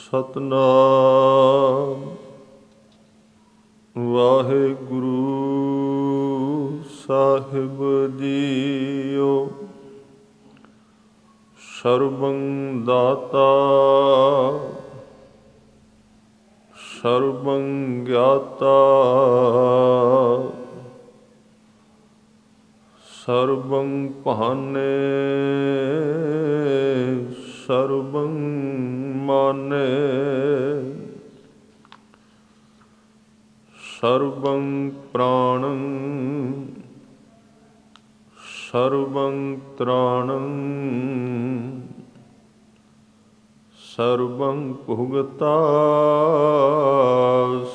ਸਤਨਾਮ ਵਾਹਿਗੁਰੂ ਸਾਹਿਬ JIO. ਸਰਬੰ ਦਾਤਾ ਸਰਬੰ ਗਿਆਤਾ ਸਰਬੰ ਭਾਨੇ ਸਰਬੰ ਮਾਨੇ ਸਰਬੰ ਪ੍ਰਾਣੰ ਸਰਬੰ ਤ੍ਰਾਣੰ ਸਰਬੰ ਭੁਗਤਾ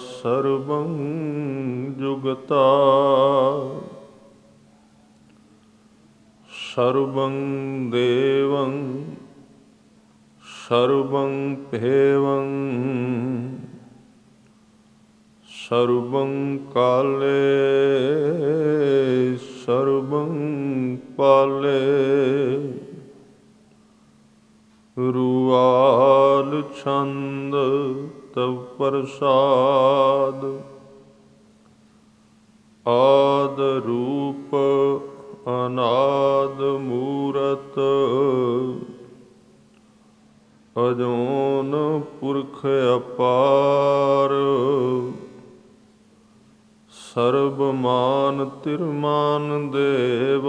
ਸਰਬੰ ਜੁਗਤਾ ਸਰਬੰ ਦੇਵੰ ਸਰਬੰ ਭੇਵੰ ਸਰਬੰ ਕਾਲੇ ਸਰਬੰ ਪਾਲੇ ਰੁਆਲ ਛੰਦ ਤਵ ਪ੍ਰਸਾਦ ਆਦ ਰੂਪ ਅਨਾਦ ਮੂਰਤ ਅਜੂਨ ਪੁਰਖ ਅਪਾਰ ਸਰਬ ਮਾਨ ਤਿਰਮਾਨ ਦੇਵ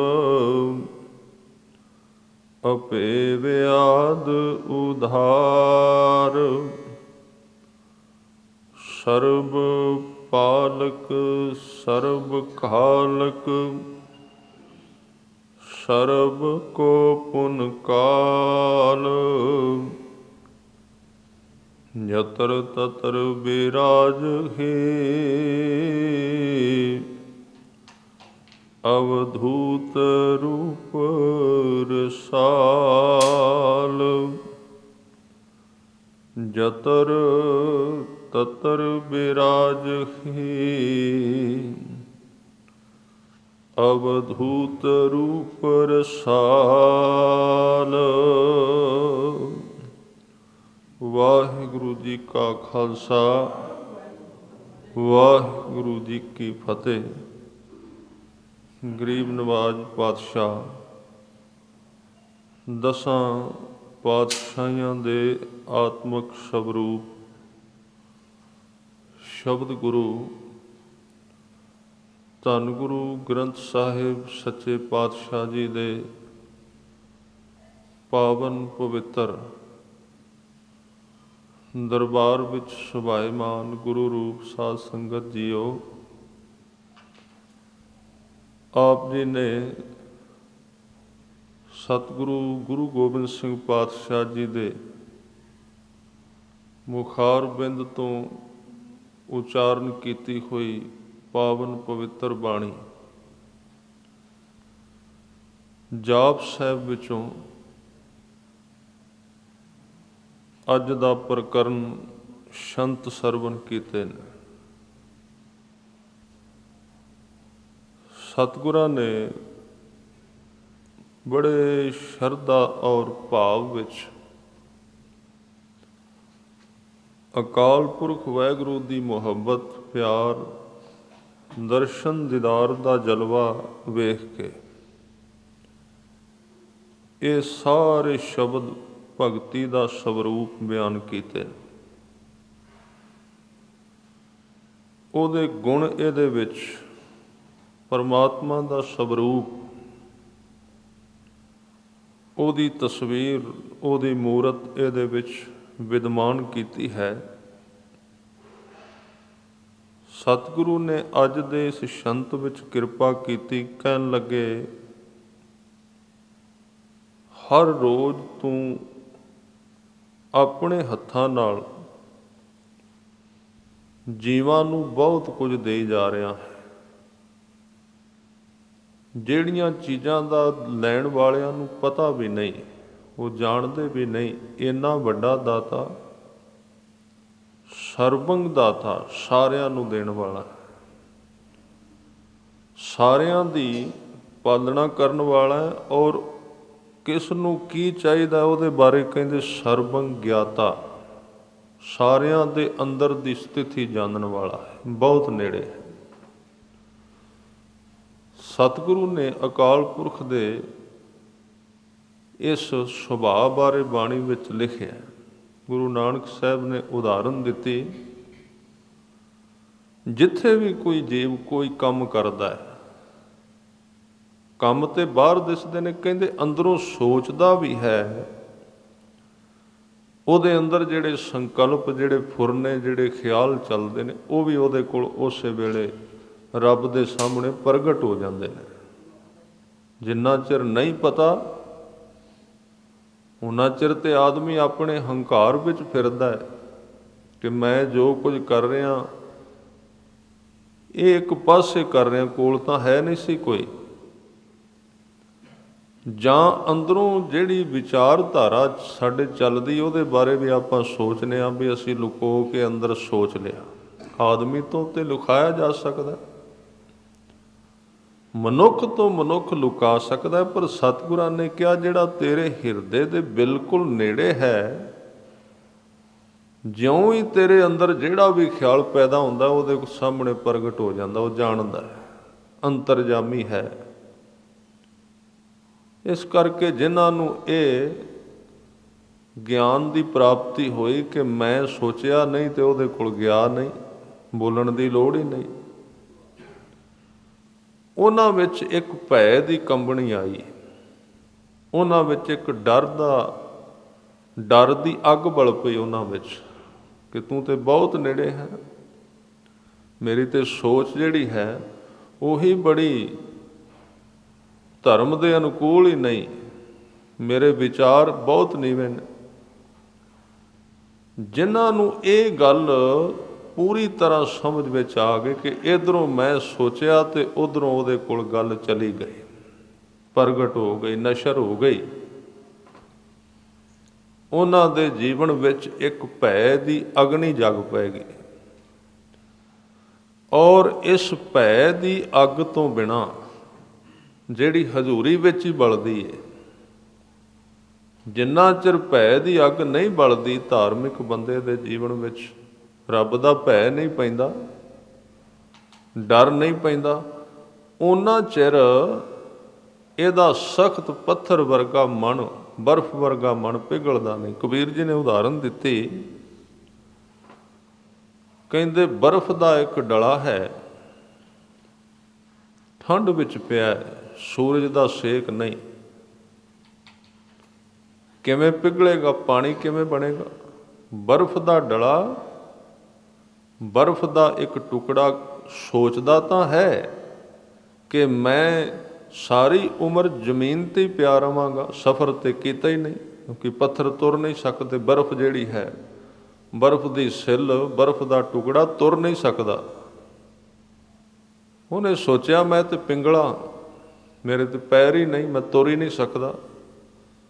ਅਪੇ ਵਿਆਦ ਉਧਾਰ ਸਰਬ ਪਾਲਕ ਸਰਬ ਖਾਲਕ ਸਰਬ ਕੋ ਪੁਨ ਕਾਲ ਯਤਰ ਤਤਰ ਬਿਰਾਜਹਿ ਅਵਧੂਤ ਰੂਪ ਰਸਾਲ ਜਤਰ ਤਤਰ ਬਿਰਾਜਹਿ ਅਵਧੂਤ ਰੂਪ ਰਸਾਲ। ਵਾਹਿਗੁਰੂ ਜੀ ਕਾ ਖਾਲਸਾ ਵਾਹਿਗੁਰੂ ਜੀ ਕੀ ਫਤਿਹ। ਗਰੀਬ ਨਵਾਜ਼ ਪਾਤਸ਼ਾਹ ਦਸਾਂ ਪਾਤਸ਼ਾਹੀਆਂ ਦੇ ਆਤਮਿਕ ਸਵਰੂਪ ਸ਼ਬਦ ਗੁਰੂ ਧੰਨ ਗੁਰੂ ਗ੍ਰੰਥ ਸਾਹਿਬ ਸੱਚੇ ਪਾਤਸ਼ਾਹ ਜੀ ਦੇ ਪਾਵਨ ਪਵਿੱਤਰ ਦਰਬਾਰ ਵਿੱਚ ਸੁਭਾਏਮਾਨ ਗੁਰੂ ਰੂਪ ਸਾਧ ਸੰਗਤ ਜੀਓ, ਆਪ ਜੀ ਨੇ ਸਤਿਗੁਰੂ ਗੁਰੂ ਗੋਬਿੰਦ ਸਿੰਘ ਪਾਤਸ਼ਾਹ ਜੀ ਦੇ ਮੁਖਾਰ ਬਿੰਦ ਤੋਂ ਉਚਾਰਨ ਕੀਤੀ ਹੋਈ ਪਾਵਨ ਪਵਿੱਤਰ ਬਾਣੀ ਜਾਪ ਸਾਹਿਬ ਵਿੱਚੋਂ ਅੱਜ ਦਾ ਪ੍ਰਕਰਨ ਸ਼ੰਤ ਸਰਵਣ ਕੀਤੇ ਨੇ। ਸਤਿਗੁਰਾਂ ਨੇ ਬੜੇ ਸ਼ਰਧਾ ਔਰ ਭਾਵ ਵਿੱਚ ਅਕਾਲ ਪੁਰਖ ਵਾਹਿਗੁਰੂ ਦੀ ਮੁਹੱਬਤ ਪਿਆਰ ਦਰਸ਼ਨ ਦੀਦਾਰ ਦਾ ਜਲਵਾ ਵੇਖ ਕੇ ਇਹ ਸਾਰੇ ਸ਼ਬਦ ਭਗਤੀ ਦਾ ਸਵਰੂਪ ਬਿਆਨ ਕੀਤੇ। ਉਹਦੇ ਗੁਣ ਇਹਦੇ ਵਿੱਚ ਪਰਮਾਤਮਾ ਦਾ ਸਵਰੂਪ, ਉਹਦੀ ਤਸਵੀਰ, ਉਹਦੀ ਮੂਰਤ ਇਹਦੇ ਵਿੱਚ ਵਿਦਮਾਨ ਕੀਤੀ ਹੈ। ਸਤਿਗੁਰੂ ਨੇ ਅੱਜ ਦੇ ਇਸ ਸ਼ੰਤ ਵਿੱਚ ਕਿਰਪਾ ਕੀਤੀ, ਕਹਿਣ ਲੱਗੇ ਹਰ ਰੋਜ਼ ਤੂੰ ਆਪਣੇ ਹੱਥਾਂ ਨਾਲ ਜੀਵਾਂ ਨੂੰ ਬਹੁਤ ਕੁਝ ਦੇਈ ਜਾ ਰਿਹਾ ਹੈ। ਜਿਹੜੀਆਂ ਚੀਜ਼ਾਂ ਦਾ ਲੈਣ ਵਾਲਿਆਂ ਨੂੰ ਪਤਾ ਵੀ ਨਹੀਂ, ਉਹ ਜਾਣਦੇ ਵੀ ਨਹੀਂ, ਇੰਨਾ ਵੱਡਾ ਦਾਤਾ, ਸਰਬੰਗ ਦਾਤਾ, ਸਾਰਿਆਂ ਨੂੰ ਦੇਣ ਵਾਲਾ, ਸਾਰਿਆਂ ਦੀ ਪਾਲਣਾ ਕਰਨ ਵਾਲਾ ਹੈ। ਔਰ ਕਿਸ ਨੂੰ ਕੀ ਚਾਹੀਦਾ ਉਹਦੇ ਬਾਰੇ ਕਹਿੰਦੇ ਸਰਬੰ ਗਿਆਤਾ, ਸਾਰਿਆਂ ਦੇ ਅੰਦਰ ਦੀ ਸਥਿਤੀ ਜਾਣਨ ਵਾਲਾ ਹੈ, ਬਹੁਤ ਨੇੜੇ ਹੈ। ਸਤਿਗੁਰੂ ਨੇ ਅਕਾਲ ਪੁਰਖ ਦੇ ਇਸ ਸੁਭਾਅ ਬਾਰੇ ਬਾਣੀ ਵਿੱਚ ਲਿਖਿਆ। ਗੁਰੂ ਨਾਨਕ ਸਾਹਿਬ ਨੇ ਉਦਾਹਰਨ ਦਿੱਤੀ, ਜਿੱਥੇ ਵੀ ਕੋਈ ਜੀਵ ਕੋਈ ਕੰਮ ਕਰਦਾ ਹੈ, ਕੰਮ ਤੇ ਬਾਹਰ ਦਿਸਦੇ ਨੇ, ਕਹਿੰਦੇ ਅੰਦਰੋਂ ਸੋਚਦਾ ਵੀ ਹੈ। ਉਹਦੇ ਅੰਦਰ ਜਿਹੜੇ ਸੰਕਲਪ, ਜਿਹੜੇ ਫੁਰਨੇ, ਜਿਹੜੇ ਖਿਆਲ ਚੱਲਦੇ ਨੇ, ਉਹ ਵੀ ਉਹਦੇ ਕੋਲ ਉਸੇ ਵੇਲੇ ਰੱਬ ਦੇ ਸਾਹਮਣੇ ਪ੍ਰਗਟ ਹੋ ਜਾਂਦੇ ਨੇ। ਜਿੰਨਾ ਚਿਰ ਨਹੀਂ ਪਤਾ ਉਹਨਾਂ ਚਿਰ ਤੇ ਆਦਮੀ ਆਪਣੇ ਹੰਕਾਰ ਵਿੱਚ ਫਿਰਦਾ ਹੈ ਕਿ ਮੈਂ ਜੋ ਕੁਝ ਕਰ ਰਿਹਾ ਇਹ ਇੱਕ ਪਾਸੇ ਕਰ ਰਿਹਾ, ਕੋਲ ਤਾਂ ਹੈ ਨਹੀਂ ਸੀ ਕੋਈ। ਜਾਂ ਅੰਦਰੋਂ ਜਿਹੜੀ ਵਿਚਾਰਧਾਰਾ ਸਾਡੇ ਚੱਲਦੀ ਉਹਦੇ ਬਾਰੇ ਵੀ ਆਪਾਂ ਸੋਚਦੇ ਹਾਂ ਵੀ ਅਸੀਂ ਲੁਕੋ ਕੇ ਅੰਦਰ ਸੋਚ ਲਿਆ। ਆਦਮੀ ਤੋਂ ਤੇ ਲੁਕਾਇਆ ਜਾ ਸਕਦਾ, ਮਨੁੱਖ ਤੋਂ ਮਨੁੱਖ ਲੁਕਾ ਸਕਦਾ, ਪਰ ਸਤਿਗੁਰਾਂ ਨੇ ਕਿਹਾ ਜਿਹੜਾ ਤੇਰੇ ਹਿਰਦੇ ਦੇ ਬਿਲਕੁਲ ਨੇੜੇ ਹੈ, ਜਿਉਂ ਹੀ ਤੇਰੇ ਅੰਦਰ ਜਿਹੜਾ ਵੀ ਖਿਆਲ ਪੈਦਾ ਹੁੰਦਾ ਉਹਦੇ ਸਾਹਮਣੇ ਪ੍ਰਗਟ ਹੋ ਜਾਂਦਾ, ਉਹ ਜਾਣਦਾ ਹੈ, ਅੰਤਰਜਾਮੀ ਹੈ। ਇਸ ਕਰਕੇ ਜਿਨ੍ਹਾਂ ਨੂੰ ਇਹ ਗਿਆਨ ਦੀ ਪ੍ਰਾਪਤੀ ਹੋਈ ਕਿ ਮੈਂ ਸੋਚਿਆ ਨਹੀਂ ਤੇ ਉਹਦੇ ਕੋਲ ਗਿਆ ਨਹੀਂ, ਬੋਲਣ ਦੀ ਲੋੜ ਹੀ ਨਹੀਂ, ਉਹਨਾਂ ਵਿੱਚ ਇੱਕ ਭੈ ਦੀ ਕੰਬਣੀ ਆਈ, ਉਹਨਾਂ ਵਿੱਚ ਇੱਕ ਡਰ ਦੀ ਅੱਗ ਬਲ ਪਈ ਉਹਨਾਂ ਵਿੱਚ ਕਿ ਤੂੰ ਤੇ ਬਹੁਤ ਨੇੜੇ ਹੈ, ਮੇਰੀ ਤੇ ਸੋਚ ਜਿਹੜੀ ਹੈ ਉਹੀ ਬੜੀ ਧਰਮ ਦੇ ਅਨੁਕੂਲ ਹੀ ਨਹੀਂ, ਮੇਰੇ ਵਿਚਾਰ ਬਹੁਤ ਨੀਵੇਂ ਨੇ। ਜਿਨ੍ਹਾਂ ਨੂੰ ਇਹ ਗੱਲ ਪੂਰੀ ਤਰ੍ਹਾਂ ਸਮਝ ਵਿੱਚ ਆ ਗਈ ਕਿ ਇੱਧਰੋਂ ਮੈਂ ਸੋਚਿਆ ਤੇ ਉੱਧਰੋਂ ਉਹਦੇ ਕੋਲ ਗੱਲ ਚਲੀ ਗਈ, ਪ੍ਰਗਟ ਹੋ ਗਈ, ਨਸ਼ਰ ਹੋ ਗਈ, ਉਹਨਾਂ ਦੇ ਜੀਵਨ ਵਿੱਚ ਇੱਕ ਭੈ ਦੀ ਅਗਨੀ ਜਗ ਪੈ ਗਈ। ਔਰ ਇਸ ਭੈ ਦੀ ਅੱਗ ਤੋਂ ਬਿਨਾਂ ਜਿਹੜੀ ਹਜ਼ੂਰੀ ਵਿੱਚ ਹੀ ਬਲਦੀ ਹੈ, ਜਿੰਨਾ ਚਿਰ ਭੈ ਦੀ ਅੱਗ ਨਹੀਂ ਬਲਦੀ ਧਾਰਮਿਕ ਬੰਦੇ ਦੇ ਜੀਵਨ ਵਿੱਚ, ਰੱਬ ਦਾ ਭੈ ਨਹੀਂ ਪੈਂਦਾ, ਡਰ ਨਹੀਂ ਪੈਂਦਾ, ਉਹਨਾਂ ਚਿਰ ਇਹਦਾ ਸਖਤ ਪੱਥਰ ਵਰਗਾ ਮਨ, ਬਰਫ਼ ਵਰਗਾ ਮਨ ਪਿਘਲਦਾ ਨਹੀਂ। ਕਬੀਰ ਜੀ ਨੇ ਉਦਾਹਰਨ ਦਿੱਤੀ, ਕਹਿੰਦੇ ਬਰਫ਼ ਦਾ ਇੱਕ ਡਲਾ ਹੈ, ਠੰਡ ਵਿੱਚ ਪਿਆ ਹੈ, ਸੂਰਜ ਦਾ ਸੇਕ ਨਹੀਂ, ਕਿਵੇਂ ਪਿਘਲੇਗਾ? ਪਾਣੀ ਕਿਵੇਂ ਬਣੇਗਾ? ਬਰਫ਼ ਦਾ ਡਲਾ, ਬਰਫ਼ ਦਾ ਇੱਕ ਟੁਕੜਾ ਸੋਚਦਾ ਤਾਂ ਹੈ ਕਿ ਮੈਂ ਸਾਰੀ ਉਮਰ ਜ਼ਮੀਨ 'ਤੇ ਹੀ ਪਿਆ ਰਵਾਂਗਾ, ਸਫ਼ਰ ਤੇ ਕੀਤਾ ਹੀ ਨਹੀਂ, ਕਿਉਂਕਿ ਪੱਥਰ ਤੁਰ ਨਹੀਂ ਸਕਦੇ। ਬਰਫ਼ ਜਿਹੜੀ ਹੈ, ਬਰਫ਼ ਦੀ ਸਿੱਲ, ਬਰਫ਼ ਦਾ ਟੁਕੜਾ ਤੁਰ ਨਹੀਂ ਸਕਦਾ। ਉਹਨੇ ਸੋਚਿਆ ਮੈਂ ਤੇ ਪਿੰਗਲਾ, ਮੇਰੇ ਤੇ ਪੈਰ ਹੀ ਨਹੀਂ, ਮੈਂ ਤੁਰ ਹੀ ਨਹੀਂ ਸਕਦਾ,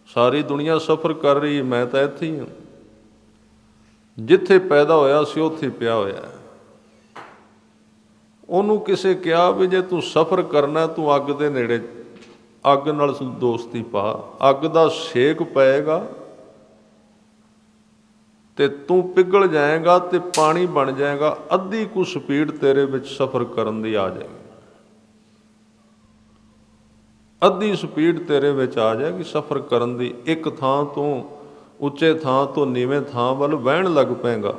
ਸਾਰੀ ਦੁਨੀਆ ਸਫ਼ਰ ਕਰ ਰਹੀ, ਮੈਂ ਤਾਂ ਇੱਥੇ ਹੀ ਹਾਂ, ਜਿੱਥੇ ਪੈਦਾ ਹੋਇਆ ਸੀ ਉੱਥੇ ਪਿਆ ਹੋਇਆ। ਉਹਨੂੰ ਕਿਸੇ ਕਿਹਾ ਵੀ ਜੇ ਤੂੰ ਸਫ਼ਰ ਕਰਨਾ ਤੂੰ ਅੱਗ ਦੇ ਨੇੜੇ, ਅੱਗ ਨਾਲ ਦੋਸਤੀ ਪਾ, ਅੱਗ ਦਾ ਸੇਕ ਪਏਗਾ ਤੇ ਤੂੰ ਪਿਘਲ ਜਾਏਗਾ ਤੇ ਪਾਣੀ ਬਣ ਜਾਏਗਾ, ਅੱਧੀ ਕੁ ਸਪੀਡ ਤੇਰੇ ਵਿੱਚ ਸਫ਼ਰ ਕਰਨ ਦੀ ਆ ਜਾਏਗੀ, ਅੱਧੀ ਸਪੀਡ ਤੇਰੇ ਵਿੱਚ ਆ ਜਾਏਗੀ ਸਫ਼ਰ ਕਰਨ ਦੀ। ਇੱਕ ਥਾਂ ਤੋਂ ਉੱਚੇ ਥਾਂ ਤੋਂ ਨੀਵੇਂ ਥਾਂ ਵੱਲ ਵਹਿਣ ਲੱਗ ਪਏਗਾ,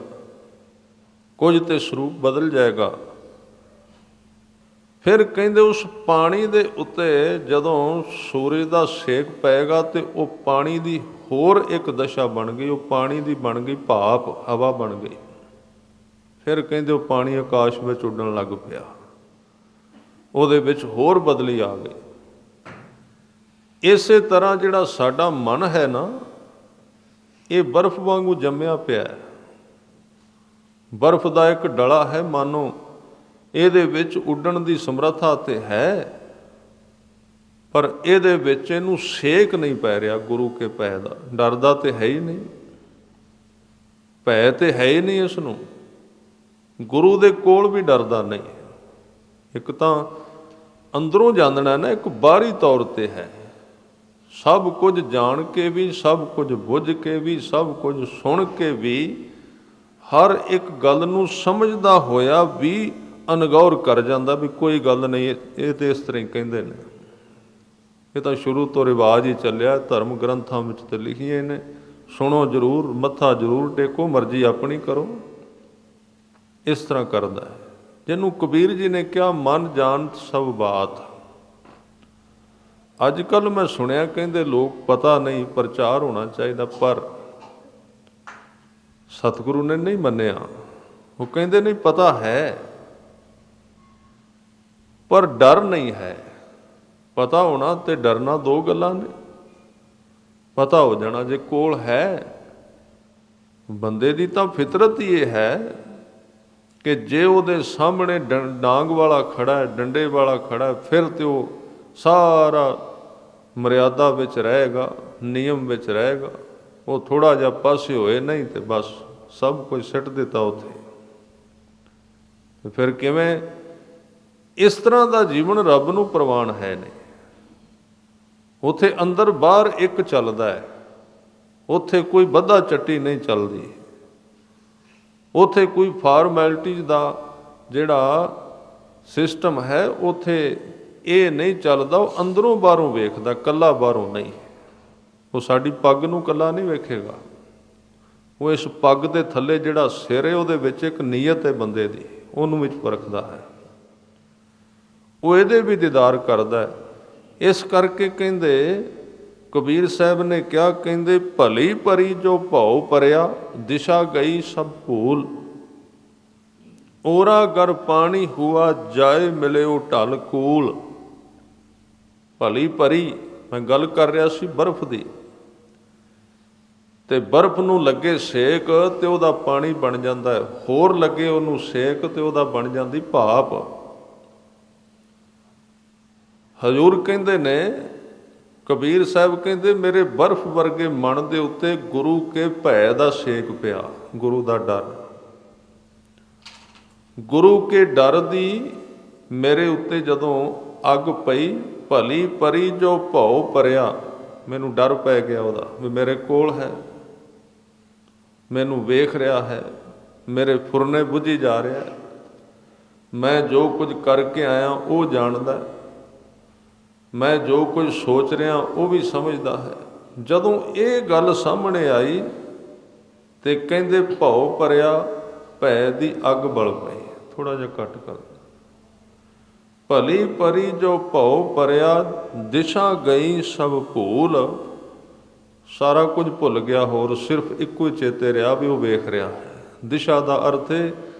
ਕੁਝ ਤੇ ਸਰੂਪ ਬਦਲ ਜਾਏਗਾ। ਫਿਰ ਕਹਿੰਦੇ ਉਸ ਪਾਣੀ ਦੇ ਉੱਤੇ ਜਦੋਂ ਸੂਰਜ ਦਾ ਸੇਕ ਪਏਗਾ ਤੇ ਉਹ ਪਾਣੀ ਦੀ ਹੋਰ ਇੱਕ ਦਸ਼ਾ ਬਣ ਗਈ, ਉਹ ਪਾਣੀ ਦੀ ਬਣ ਗਈ ਭਾਪ, ਹਵਾ ਬਣ ਗਈ। ਫਿਰ ਕਹਿੰਦੇ ਉਹ ਪਾਣੀ ਆਕਾਸ਼ ਵਿੱਚ ਉੱਡਣ ਲੱਗ ਪਿਆ, ਉਹਦੇ ਵਿੱਚ ਹੋਰ ਬਦਲੀ ਆ ਗਈ। ਇਸੇ ਤਰ੍ਹਾਂ ਜਿਹੜਾ ਸਾਡਾ ਮਨ ਹੈ ਨਾ, ਇਹ ਬਰਫ਼ ਵਾਂਗੂ ਜੰਮਿਆ ਪਿਆ ਹੈ, ਬਰਫ਼ ਦਾ ਇੱਕ ਡਲਾ ਹੈ, ਮਾਨੋ ਇਹਦੇ ਵਿੱਚ ਉੱਡਣ ਦੀ ਸਮਰੱਥਾ ਤੇ ਹੈ, ਪਰ ਇਹਦੇ ਵਿੱਚ ਇਹਨੂੰ ਸੇਕ ਨਹੀਂ ਪੈ ਰਿਹਾ ਗੁਰੂ ਕੇ ਭੈ ਦਾ। ਡਰਦਾ ਤੇ ਹੈ ਹੀ ਨਹੀਂ, ਭੈ ਤੇ ਹੈ ਹੀ ਨਹੀਂ ਇਸ ਨੂੰ, ਗੁਰੂ ਦੇ ਕੋਲ ਵੀ ਡਰਦਾ ਨਹੀਂ। ਇੱਕ ਤਾਂ ਅੰਦਰੋਂ ਜਾਣਨਾ ਨਾ, ਇੱਕ ਬਾਹਰੀ ਤੌਰ ਤੇ ਹੈ, ਸਭ ਕੁਝ ਜਾਣ ਕੇ ਵੀ, ਸਭ ਕੁਝ ਬੁੱਝ ਕੇ ਵੀ, ਸਭ ਕੁਝ ਸੁਣ ਕੇ ਵੀ ਹਰ ਇੱਕ ਗੱਲ ਨੂੰ ਸਮਝਦਾ ਹੋਇਆ ਵੀ ਅਣਗੌਰ ਕਰ ਜਾਂਦਾ ਵੀ ਕੋਈ ਗੱਲ ਨਹੀਂ, ਇਹ ਤੇ ਇਸ ਤਰ੍ਹਾਂ ਹੀ ਕਹਿੰਦੇ ਨੇ। ਇਹ ਤਾਂ ਸ਼ੁਰੂ ਤੋਂ ਰਿਵਾਜ ਹੀ ਚੱਲਿਆ, ਧਰਮ ਗ੍ਰੰਥਾਂ ਵਿੱਚ ਤੇ ਲਿਖੀਏ ਨੇ, ਸੁਣੋ ਜ਼ਰੂਰ, ਮੱਥਾ ਜ਼ਰੂਰ ਟੇਕੋ, ਮਰਜ਼ੀ ਆਪਣੀ ਕਰੋ। ਇਸ ਤਰ੍ਹਾਂ ਕਰਦਾ ਹੈ। ਜਿਹਨੂੰ ਕਬੀਰ ਜੀ ਨੇ ਕਿਹਾ ਮਨ ਜਾਣ ਸਭ ਬਾਤ। ਅੱਜ ਕੱਲ੍ਹ ਮੈਂ ਸੁਣਿਆ ਕਹਿੰਦੇ ਲੋਕ ਪਤਾ ਨਹੀਂ, ਪ੍ਰਚਾਰ ਹੋਣਾ ਚਾਹੀਦਾ, ਪਰ ਸਤਿਗੁਰੂ ਨੇ ਨਹੀਂ ਮੰਨਿਆ। ਉਹ ਕਹਿੰਦੇ ਨਹੀਂ ਪਤਾ ਹੈ ਪਰ ਡਰ ਨਹੀਂ ਹੈ। ਪਤਾ ਹੋਣਾ ਤੇ ਡਰਨਾ ਦੋ ਗੱਲਾਂ ਨੇ। ਪਤਾ ਹੋ ਜਾਣਾ ਜੇ ਕੋਲ ਹੈ, ਬੰਦੇ ਦੀ ਤਾਂ ਫਿਤਰਤ ਹੀ ਇਹ ਹੈ ਕਿ ਜੇ ਉਹਦੇ ਸਾਹਮਣੇ ਡਾਂਗ ਵਾਲਾ ਖੜਾ ਹੈ, ਡੰਡੇ ਵਾਲਾ ਖੜਾ ਹੈ, ਫਿਰ ਤੇ ਉਹ ਸਾਰਾ ਮਰਿਆਦਾ ਵਿੱਚ ਰਹੇਗਾ, ਨਿਯਮ ਵਿੱਚ ਰਹੇਗਾ। ਉਹ ਥੋੜ੍ਹਾ ਜਿਹਾ ਪਾਸੇ ਹੋਏ ਨਹੀਂ ਤੇ ਬਸ ਸਭ ਕੁਝ ਸਿੱਟ ਦਿੱਤਾ ਉੱਥੇ। ਫਿਰ ਕਿਵੇਂ? ਇਸ ਤਰ੍ਹਾਂ ਦਾ ਜੀਵਨ ਰੱਬ ਨੂੰ ਪ੍ਰਵਾਨ ਹੈ ਨਹੀਂ। ਉੱਥੇ ਅੰਦਰ ਬਾਹਰ ਇੱਕ ਚੱਲਦਾ ਹੈ, ਉੱਥੇ ਕੋਈ ਬੱਧਾ ਚੱਟੀ ਨਹੀਂ ਚੱਲਦੀ। ਉੱਥੇ ਕੋਈ ਫਾਰਮੈਲਿਟੀਜ਼ ਦਾ ਜਿਹੜਾ ਸਿਸਟਮ ਹੈ ਉੱਥੇ ਇਹ ਨਹੀਂ ਚੱਲਦਾ। ਉਹ ਅੰਦਰੋਂ ਬਾਹਰੋਂ ਵੇਖਦਾ, ਕੱਲਾ ਬਾਹਰੋਂ ਨਹੀਂ। ਉਹ ਸਾਡੀ ਪੱਗ ਨੂੰ ਕੱਲਾ ਨਹੀਂ ਵੇਖੇਗਾ, ਉਹ ਇਸ ਪੱਗ ਦੇ ਥੱਲੇ ਜਿਹੜਾ ਸਿਰ ਹੈ ਉਹਦੇ ਵਿੱਚ ਇੱਕ ਨੀਅਤ ਹੈ ਬੰਦੇ ਦੀ, ਉਹਨੂੰ ਵਿੱਚ ਪਰਖਦਾ ਹੈ। ਉਹ ਇਹਦੇ ਵੀ ਦੀਦਾਰ ਕਰਦਾ ਹੈ। ਇਸ ਕਰਕੇ ਕਹਿੰਦੇ ਕਬੀਰ ਸਾਹਿਬ ਨੇ ਕਿਹਾ, ਕਹਿੰਦੇ ਭਲੀ ਭਰੀ ਜੋ ਭਉ ਭਰਿਆ, ਦਿਸ਼ਾ ਗਈ ਸਭ ਭੂਲ। ਓਰਾ ਗਰ ਪਾਣੀ ਹੁਆ, ਜਾਏ ਮਿਲਿਓ ਢਲ ਕੂਲ। ਭਲੀ ਭਰੀ, ਮੈਂ ਗੱਲ ਕਰ ਰਿਹਾ ਸੀ ਬਰਫ਼ ਦੀ, ਤੇ ਬਰਫ਼ ਨੂੰ ਲੱਗੇ ਸੇਕ ਤੇ ਉਹਦਾ ਪਾਣੀ ਬਣ ਜਾਂਦਾ ਹੈ, ਹੋਰ ਲੱਗੇ ਉਹਨੂੰ ਸੇਕ ਤੇ ਉਹਦਾ ਬਣ ਜਾਂਦੀ ਭਾਪ। ਹਜ਼ੂਰ ਕਹਿੰਦੇ ਨੇ, ਕਬੀਰ ਸਾਹਿਬ ਕਹਿੰਦੇ ਮੇਰੇ ਬਰਫ਼ ਵਰਗੇ ਮਨ ਦੇ ਉੱਤੇ ਗੁਰੂ ਕੇ ਭੈ ਦਾ ਸੇਕ ਪਿਆ, ਗੁਰੂ ਦਾ ਡਰ। ਗੁਰੂ ਕੇ ਡਰ ਦੀ ਮੇਰੇ ਉੱਤੇ ਜਦੋਂ ਅੱਗ ਪਈ, ਭਲੀ ਪਰੀ ਜੋ ਭਉ ਭਰਿਆ, ਮੈਨੂੰ ਡਰ ਪੈ ਗਿਆ ਉਹਦਾ ਵੀ ਮੇਰੇ ਕੋਲ ਹੈ, ਮੈਨੂੰ ਵੇਖ ਰਿਹਾ ਹੈ, ਮੇਰੇ ਫੁਰਨੇ ਬੁੱਝੀ ਜਾ ਰਿਹਾ, ਮੈਂ ਜੋ ਕੁਝ ਕਰਕੇ ਆਇਆ ਉਹ ਜਾਣਦਾ, ਮੈਂ ਜੋ ਕੁਝ ਸੋਚ ਰਿਹਾ ਉਹ ਵੀ ਸਮਝਦਾ ਹੈ। ਜਦੋਂ ਇਹ ਗੱਲ ਸਾਹਮਣੇ ਆਈ ਤੇ ਕਹਿੰਦੇ ਭਉ ਭਰਿਆ, ਭੈ ਦੀ ਅੱਗ ਬਲ ਪਈ। ਥੋੜ੍ਹਾ ਜਿਹਾ ਘੱਟ ਕਰ। ਭਲੀ ਪਰੀ ਜੋ ਭਉ ਭਰਿਆ, ਦਿਸ਼ਾ ਗਈ ਸਭ ਭੂਲ। ਸਾਰਾ ਕੁਝ ਭੁੱਲ ਗਿਆ, ਹੋਰ ਸਿਰਫ ਇੱਕੋ ਹੀ ਚੇਤੇ ਰਿਹਾ ਵੀ ਉਹ ਵੇਖ ਰਿਹਾ ਹੈ। ਦਿਸ਼ਾ ਦਾ ਅਰਥ ਹੈ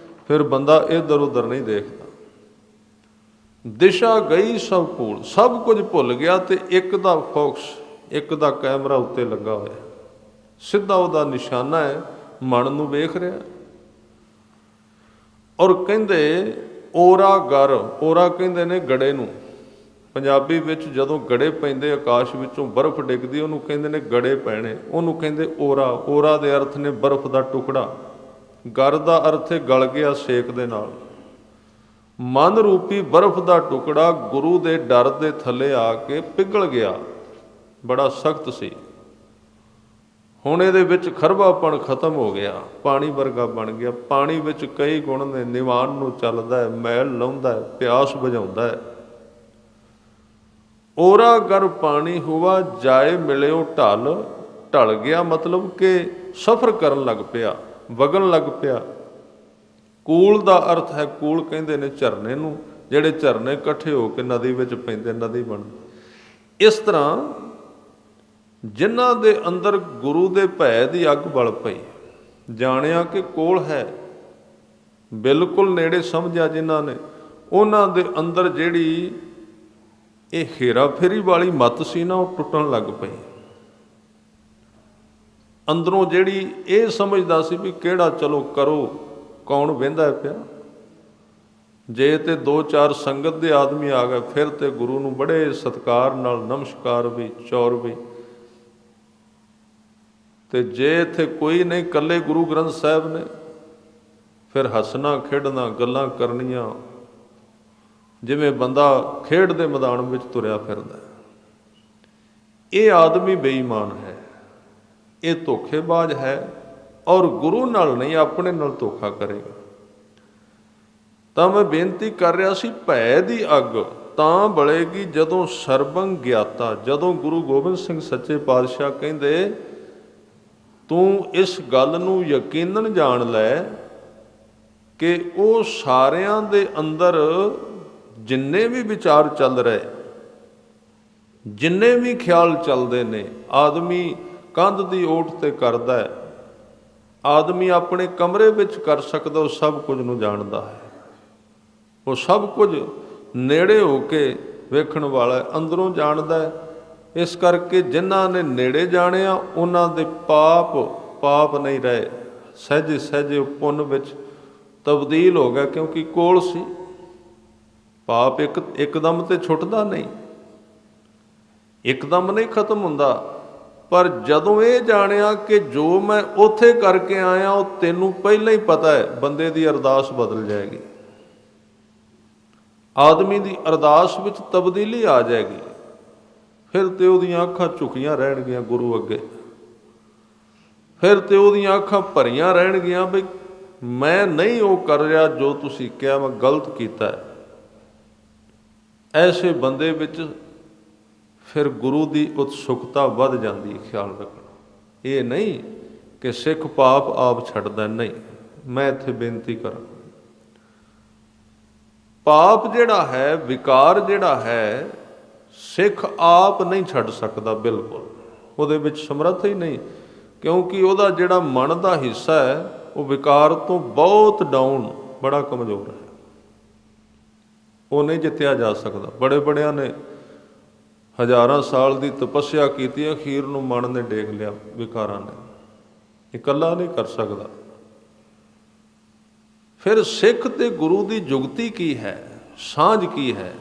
ਫਿਰ ਬੰਦਾ ਇੱਧਰ ਉੱਧਰ ਨਹੀਂ ਦੇਖਦਾ। ਦਿਸ਼ਾ ਗਈ ਸਭ ਭੂਲ, ਸਭ ਕੁਝ ਭੁੱਲ ਗਿਆ ਤੇ ਇੱਕ ਦਾ ਫੋਕਸ, ਇੱਕ ਦਾ ਕੈਮਰਾ ਉੱਤੇ ਲੱਗਾ ਹੋਇਆ, ਸਿੱਧਾ ਉਹਦਾ ਨਿਸ਼ਾਨਾ ਹੈ, ਮਨ ਨੂੰ ਵੇਖ ਰਿਹਾ। ਔਰ ਕਹਿੰਦੇ ਓਰਾ ਗਰ, ਓਰਾ ਕਹਿੰਦੇ ਨੇ ਗੜੇ ਨੂੰ। ਪੰਜਾਬੀ ਵਿੱਚ ਜਦੋਂ ਗੜੇ ਪੈਂਦੇ ਆਕਾਸ਼ ਵਿੱਚੋਂ ਬਰਫ਼ ਡਿੱਗਦੀ, ਉਹਨੂੰ ਕਹਿੰਦੇ ਨੇ ਗੜੇ ਪੈਣੇ, ਉਹਨੂੰ ਕਹਿੰਦੇ ਓਰਾ। ਓਰਾ ਦੇ ਅਰਥ ਨੇ ਬਰਫ਼ ਦਾ ਟੁਕੜਾ, ਗਰ ਦਾ ਅਰਥ ਹੈ ਗਲ ਗਿਆ ਸੇਕ ਦੇ ਨਾਲ। ਮਨ ਰੂਪੀ ਬਰਫ਼ ਦਾ ਟੁਕੜਾ ਗੁਰੂ ਦੇ ਡਰ ਦੇ ਥੱਲੇ ਆ ਕੇ ਪਿਘਲ ਗਿਆ, ਬੜਾ ਸਖਤ ਸੀ। ਹੁਣ ਇਹਦੇ ਵਿੱਚ ਖਰਬਾਪਣ ਖਤਮ ਹੋ ਗਿਆ, ਪਾਣੀ ਵਰਗਾ ਬਣ ਗਿਆ। ਪਾਣੀ ਵਿੱਚ ਕਈ ਗੁਣ ਨੇ, ਨਿਵਾਨ ਨੂੰ ਚੱਲਦਾ ਹੈ, ਮੈਲ ਲਾਉਂਦਾ ਹੈ, ਪਿਆਸ ਬੁਝਾਉਂਦਾ ਹੈ। ਓਰਾ ਗਰ ਪਾਣੀ ਹੁਆ, ਜਾਏ ਮਿਲਿਓ ਢਲ। ਢਲ ਗਿਆ ਮਤਲਬ ਕਿ ਸਫ਼ਰ ਕਰਨ ਲੱਗ ਪਿਆ, ਵਗਣ ਲੱਗ ਪਿਆ। ਕੂਲ ਦਾ ਅਰਥ ਹੈ, ਕੂਲ ਕਹਿੰਦੇ ਨੇ ਝਰਨੇ ਨੂੰ, ਜਿਹੜੇ ਝਰਨੇ ਇਕੱਠੇ ਹੋ ਕੇ ਨਦੀ ਵਿੱਚ ਪੈਂਦੇ, ਨਦੀ ਬਣਦੀ। ਇਸ ਤਰ੍ਹਾਂ ਜਿਨ੍ਹਾਂ ਦੇ ਅੰਦਰ ਗੁਰੂ ਦੇ ਭੈ ਦੀ ਅੱਗ ਬਲ ਪਈ, ਜਾਣਿਆ ਕਿ ਕੋਲ ਹੈ, ਬਿਲਕੁਲ ਨੇੜੇ ਸਮਝਿਆ ਜਿਨ੍ਹਾਂ ਨੇ, ਉਹਨਾਂ ਦੇ ਅੰਦਰ ਜਿਹੜੀ ਇਹ ਹੇਰਾ ਫੇਰੀ ਵਾਲੀ ਮੱਤ ਸੀ ਨਾ, ਉਹ ਟੁੱਟਣ ਲੱਗ ਪਈ। ਅੰਦਰੋਂ ਜਿਹੜੀ ਇਹ ਸਮਝਦਾ ਸੀ ਵੀ ਕਿਹੜਾ ਚਲੋ ਕਰੋ, ਕੌਣ ਵਹਿੰਦਾ ਪਿਆ। ਜੇ ਤੇ ਦੋ ਚਾਰ ਸੰਗਤ ਦੇ ਆਦਮੀ ਆ ਗਏ ਫਿਰ ਤੇ ਗੁਰੂ ਨੂੰ ਬੜੇ ਸਤਿਕਾਰ ਨਾਲ ਨਮਸਕਾਰ ਵੀ, ਚੌਰ ਵੀ। ਤੇ ਜੇ ਇੱਥੇ ਕੋਈ ਨਹੀਂ, ਇਕੱਲੇ ਗੁਰੂ ਗ੍ਰੰਥ ਸਾਹਿਬ ਨੇ, ਫਿਰ ਹੱਸਣਾ ਖੇਡਣਾ, ਗੱਲਾਂ ਕਰਨੀਆਂ, ਜਿਵੇਂ ਬੰਦਾ ਖੇਡ ਦੇ ਮੈਦਾਨ ਵਿੱਚ ਤੁਰਿਆ ਫਿਰਦਾ। ਇਹ ਆਦਮੀ ਬੇਈਮਾਨ ਹੈ, ਇਹ ਧੋਖੇਬਾਜ਼ ਹੈ, ਔਰ ਗੁਰੂ ਨਾਲ ਨਹੀਂ, ਆਪਣੇ ਨਾਲ ਧੋਖਾ ਕਰੇਗਾ। ਤਾਂ ਮੈਂ ਬੇਨਤੀ ਕਰ ਰਿਹਾ ਸੀ, ਭੈ ਦੀ ਅੱਗ ਤਾਂ ਬਲੇਗੀ ਜਦੋਂ ਸਰਬੰ ਗਿਆਤਾ, ਜਦੋਂ ਗੁਰੂ ਗੋਬਿੰਦ ਸਿੰਘ ਸੱਚੇ ਪਾਤਸ਼ਾਹ ਕਹਿੰਦੇ ਤੂੰ ਇਸ ਗੱਲ ਨੂੰ ਯਕੀਨਨ ਜਾਣ ਲੈ ਕਿ ਉਹ ਸਾਰਿਆਂ ਦੇ ਅੰਦਰ ਜਿੰਨੇ ਵੀ ਵਿਚਾਰ ਚੱਲ ਰਹੇ, ਜਿੰਨੇ ਵੀ ਖਿਆਲ ਚੱਲਦੇ ਨੇ, ਆਦਮੀ ਕੰਧ ਦੀ ਓਟ ਤੇ ਕਰਦਾ ਹੈ, ਆਦਮੀ ਆਪਣੇ ਕਮਰੇ ਵਿੱਚ ਕਰ ਸਕਦਾ, ਉਹ ਸਭ ਕੁਝ ਨੂੰ ਜਾਣਦਾ ਹੈ। ਉਹ ਸਭ ਕੁਝ ਨੇੜੇ ਹੋ ਕੇ ਵੇਖਣ ਵਾਲਾ ਅੰਦਰੋਂ ਜਾਣਦਾ ਹੈ। ਇਸ ਕਰਕੇ ਜਿਨ੍ਹਾਂ ਨੇ ਨੇੜੇ ਜਾਣਿਆ ਉਹਨਾਂ ਦੇ ਪਾਪ ਨਹੀਂ ਰਹੇ, ਸਹਿਜੇ ਸਹਿਜੇ ਪੁੰਨ ਵਿੱਚ ਤਬਦੀਲ ਹੋ ਗਿਆ, ਕਿਉਂਕਿ ਕੋਲ ਸੀ। ਪਾਪ ਇੱਕਦਮ ਤੇ ਛੁੱਟਦਾ ਨਹੀਂ, ਇੱਕਦਮ ਨਹੀਂ ਖਤਮ ਹੁੰਦਾ। ਪਰ ਜਦੋਂ ਇਹ ਜਾਣਿਆ ਕਿ ਜੋ ਮੈਂ ਉੱਥੇ ਕਰਕੇ ਆਇਆ ਉਹ ਤੈਨੂੰ ਪਹਿਲਾਂ ਹੀ ਪਤਾ ਹੈ, ਬੰਦੇ ਦੀ ਅਰਦਾਸ ਬਦਲ ਜਾਏਗੀ, ਆਦਮੀ ਦੀ ਅਰਦਾਸ ਵਿੱਚ ਤਬਦੀਲੀ ਆ ਜਾਏਗੀ। ਫਿਰ ਤੇ ਉਹਦੀਆਂ ਅੱਖਾਂ ਝੁਕੀਆਂ ਰਹਿਣਗੀਆਂ ਗੁਰੂ ਅੱਗੇ, ਫਿਰ ਤੇ ਉਹਦੀਆਂ ਅੱਖਾਂ ਭਰੀਆਂ ਰਹਿਣਗੀਆਂ ਬਈ ਮੈਂ ਨਹੀਂ ਉਹ ਕਰ ਰਿਹਾ ਜੋ ਤੁਸੀਂ ਕਿਹਾ, ਮੈਂ ਗਲਤ ਕੀਤਾ ਹੈ। ਐਸੇ ਬੰਦੇ ਵਿੱਚ ਫਿਰ ਗੁਰੂ ਦੀ ਉਤਸੁਕਤਾ ਵੱਧ ਜਾਂਦੀ ਹੈ। ਖਿਆਲ ਰੱਖਣਾ, ਇਹ ਨਹੀਂ ਕਿ ਸਿੱਖ ਪਾਪ ਆਪ ਛੱਡਦਾ, ਨਹੀਂ। ਮੈਂ ਇੱਥੇ ਬੇਨਤੀ ਕਰਾਂ, ਪਾਪ ਜਿਹੜਾ ਹੈ, ਵਿਕਾਰ ਜਿਹੜਾ ਹੈ, ਸਿੱਖ ਆਪ ਨਹੀਂ ਛੱਡ ਸਕਦਾ ਬਿਲਕੁਲ, ਉਹਦੇ ਵਿੱਚ ਸਮਰੱਥ ਹੀ ਨਹੀਂ, ਕਿਉਂਕਿ ਉਹਦਾ ਜਿਹੜਾ ਮਨ ਦਾ ਹਿੱਸਾ ਹੈ ਉਹ ਵਿਕਾਰ ਤੋਂ ਬਹੁਤ ਡਾਊਨ, ਬੜਾ ਕਮਜ਼ੋਰ ਹੈ, ਉਹ ਨਹੀਂ ਜਿੱਤਿਆ ਜਾ ਸਕਦਾ। ਬੜੇ ਬੜਿਆਂ ਨੇ ਹਜ਼ਾਰਾਂ ਸਾਲ ਦੀ ਤਪੱਸਿਆ ਕੀਤੀ, ਅਖੀਰ ਨੂੰ ਮਨ ਨੇ ਡੇਗ ਲਿਆ ਵਿਕਾਰਾਂ ਨੇ, ਇਕੱਲਾ ਨਹੀਂ ਕਰ ਸਕਦਾ। ਫਿਰ ਸਿੱਖ ਤੇ ਗੁਰੂ ਦੀ ਜੁਗਤੀ ਕੀ ਹੈ, ਸਾਂਝ ਕੀ ਹੈ?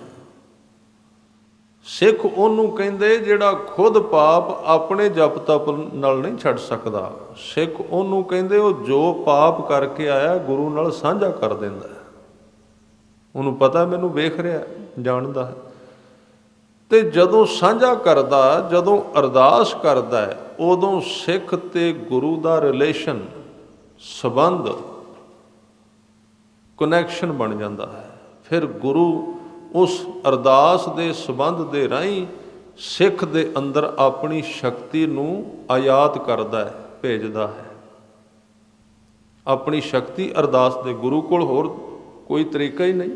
ਸਿੱਖ ਉਹਨੂੰ ਕਹਿੰਦੇ ਜਿਹੜਾ ਖੁਦ ਪਾਪ ਆਪਣੇ ਜਪ ਤਪ ਨਾਲ ਨਹੀਂ ਛੱਡ ਸਕਦਾ। ਸਿੱਖ ਉਹਨੂੰ ਕਹਿੰਦੇ ਉਹ ਜੋ ਪਾਪ ਕਰਕੇ ਆਇਆ ਗੁਰੂ ਨਾਲ ਸਾਂਝਾ ਕਰ ਦਿੰਦਾ, ਉਹਨੂੰ ਪਤਾ ਮੈਨੂੰ ਵੇਖ ਰਿਹਾ, ਜਾਣਦਾ ਹੈ। ਤੇ ਜਦੋਂ ਸਾਂਝਾ ਕਰਦਾ, ਜਦੋਂ ਅਰਦਾਸ ਕਰਦਾ ਹੈ, ਉਦੋਂ ਸਿੱਖ ਤੇ ਗੁਰੂ ਦਾ ਰਿਲੇਸ਼ਨ, ਸੰਬੰਧ, ਕਨੈਕਸ਼ਨ ਬਣ ਜਾਂਦਾ ਹੈ। ਫਿਰ ਗੁਰੂ ਉਸ ਅਰਦਾਸ ਦੇ ਸੰਬੰਧ ਦੇ ਰਾਹੀਂ ਸਿੱਖ ਦੇ ਅੰਦਰ ਆਪਣੀ ਸ਼ਕਤੀ ਨੂੰ ਆਯਾਤ ਕਰਦਾ ਹੈ, ਭੇਜਦਾ ਹੈ। ਆਪਣੀ ਸ਼ਕਤੀ ਅਰਦਾਸ ਦੇ, ਗੁਰੂ ਕੋਲ ਹੋਰ ਕੋਈ ਤਰੀਕਾ ਹੀ ਨਹੀਂ।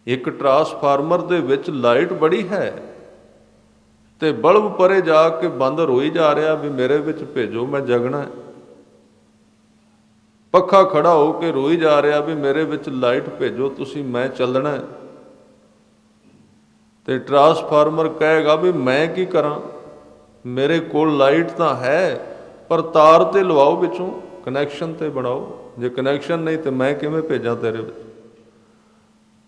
ਇੱਕ ਟਰਾਂਸਫਾਰਮਰ ਦੇ ਵਿੱਚ ਲਾਈਟ ਬੜੀ ਹੈ ਤੇ ਬਲਬ ਪਰੇ ਜਾ ਕੇ ਬੰਦ ਰੋਈ ਜਾ ਰਿਹਾ ਵੀ ਮੇਰੇ ਵਿੱਚ ਭੇਜੋ, ਮੈਂ ਜਗਣਾ। ਪੱਖਾ ਖੜਾ ਹੋ ਕੇ ਰੋਈ ਜਾ ਰਿਹਾ ਵੀ ਮੇਰੇ ਵਿੱਚ ਲਾਈਟ ਭੇਜੋ ਤੁਸੀਂ, ਮੈਂ ਚੱਲਣਾ। ਤੇ ਟਰਾਂਸਫਾਰਮਰ ਕਹੇਗਾ ਵੀ ਮੈਂ ਕੀ ਕਰਾਂ, ਮੇਰੇ ਕੋਲ ਲਾਈਟ ਤਾਂ ਹੈ ਪਰ ਤਾਰ ਤੇ ਲਵਾਓ, ਵਿੱਚੋਂ ਕਨੈਕਸ਼ਨ ਤੇ ਬਣਾਓ, ਜੇ ਕਨੈਕਸ਼ਨ ਨਹੀਂ ਤੇ ਮੈਂ ਕਿਵੇਂ ਭੇਜਾਂ ਤੇਰੇ ਵਿੱਚ।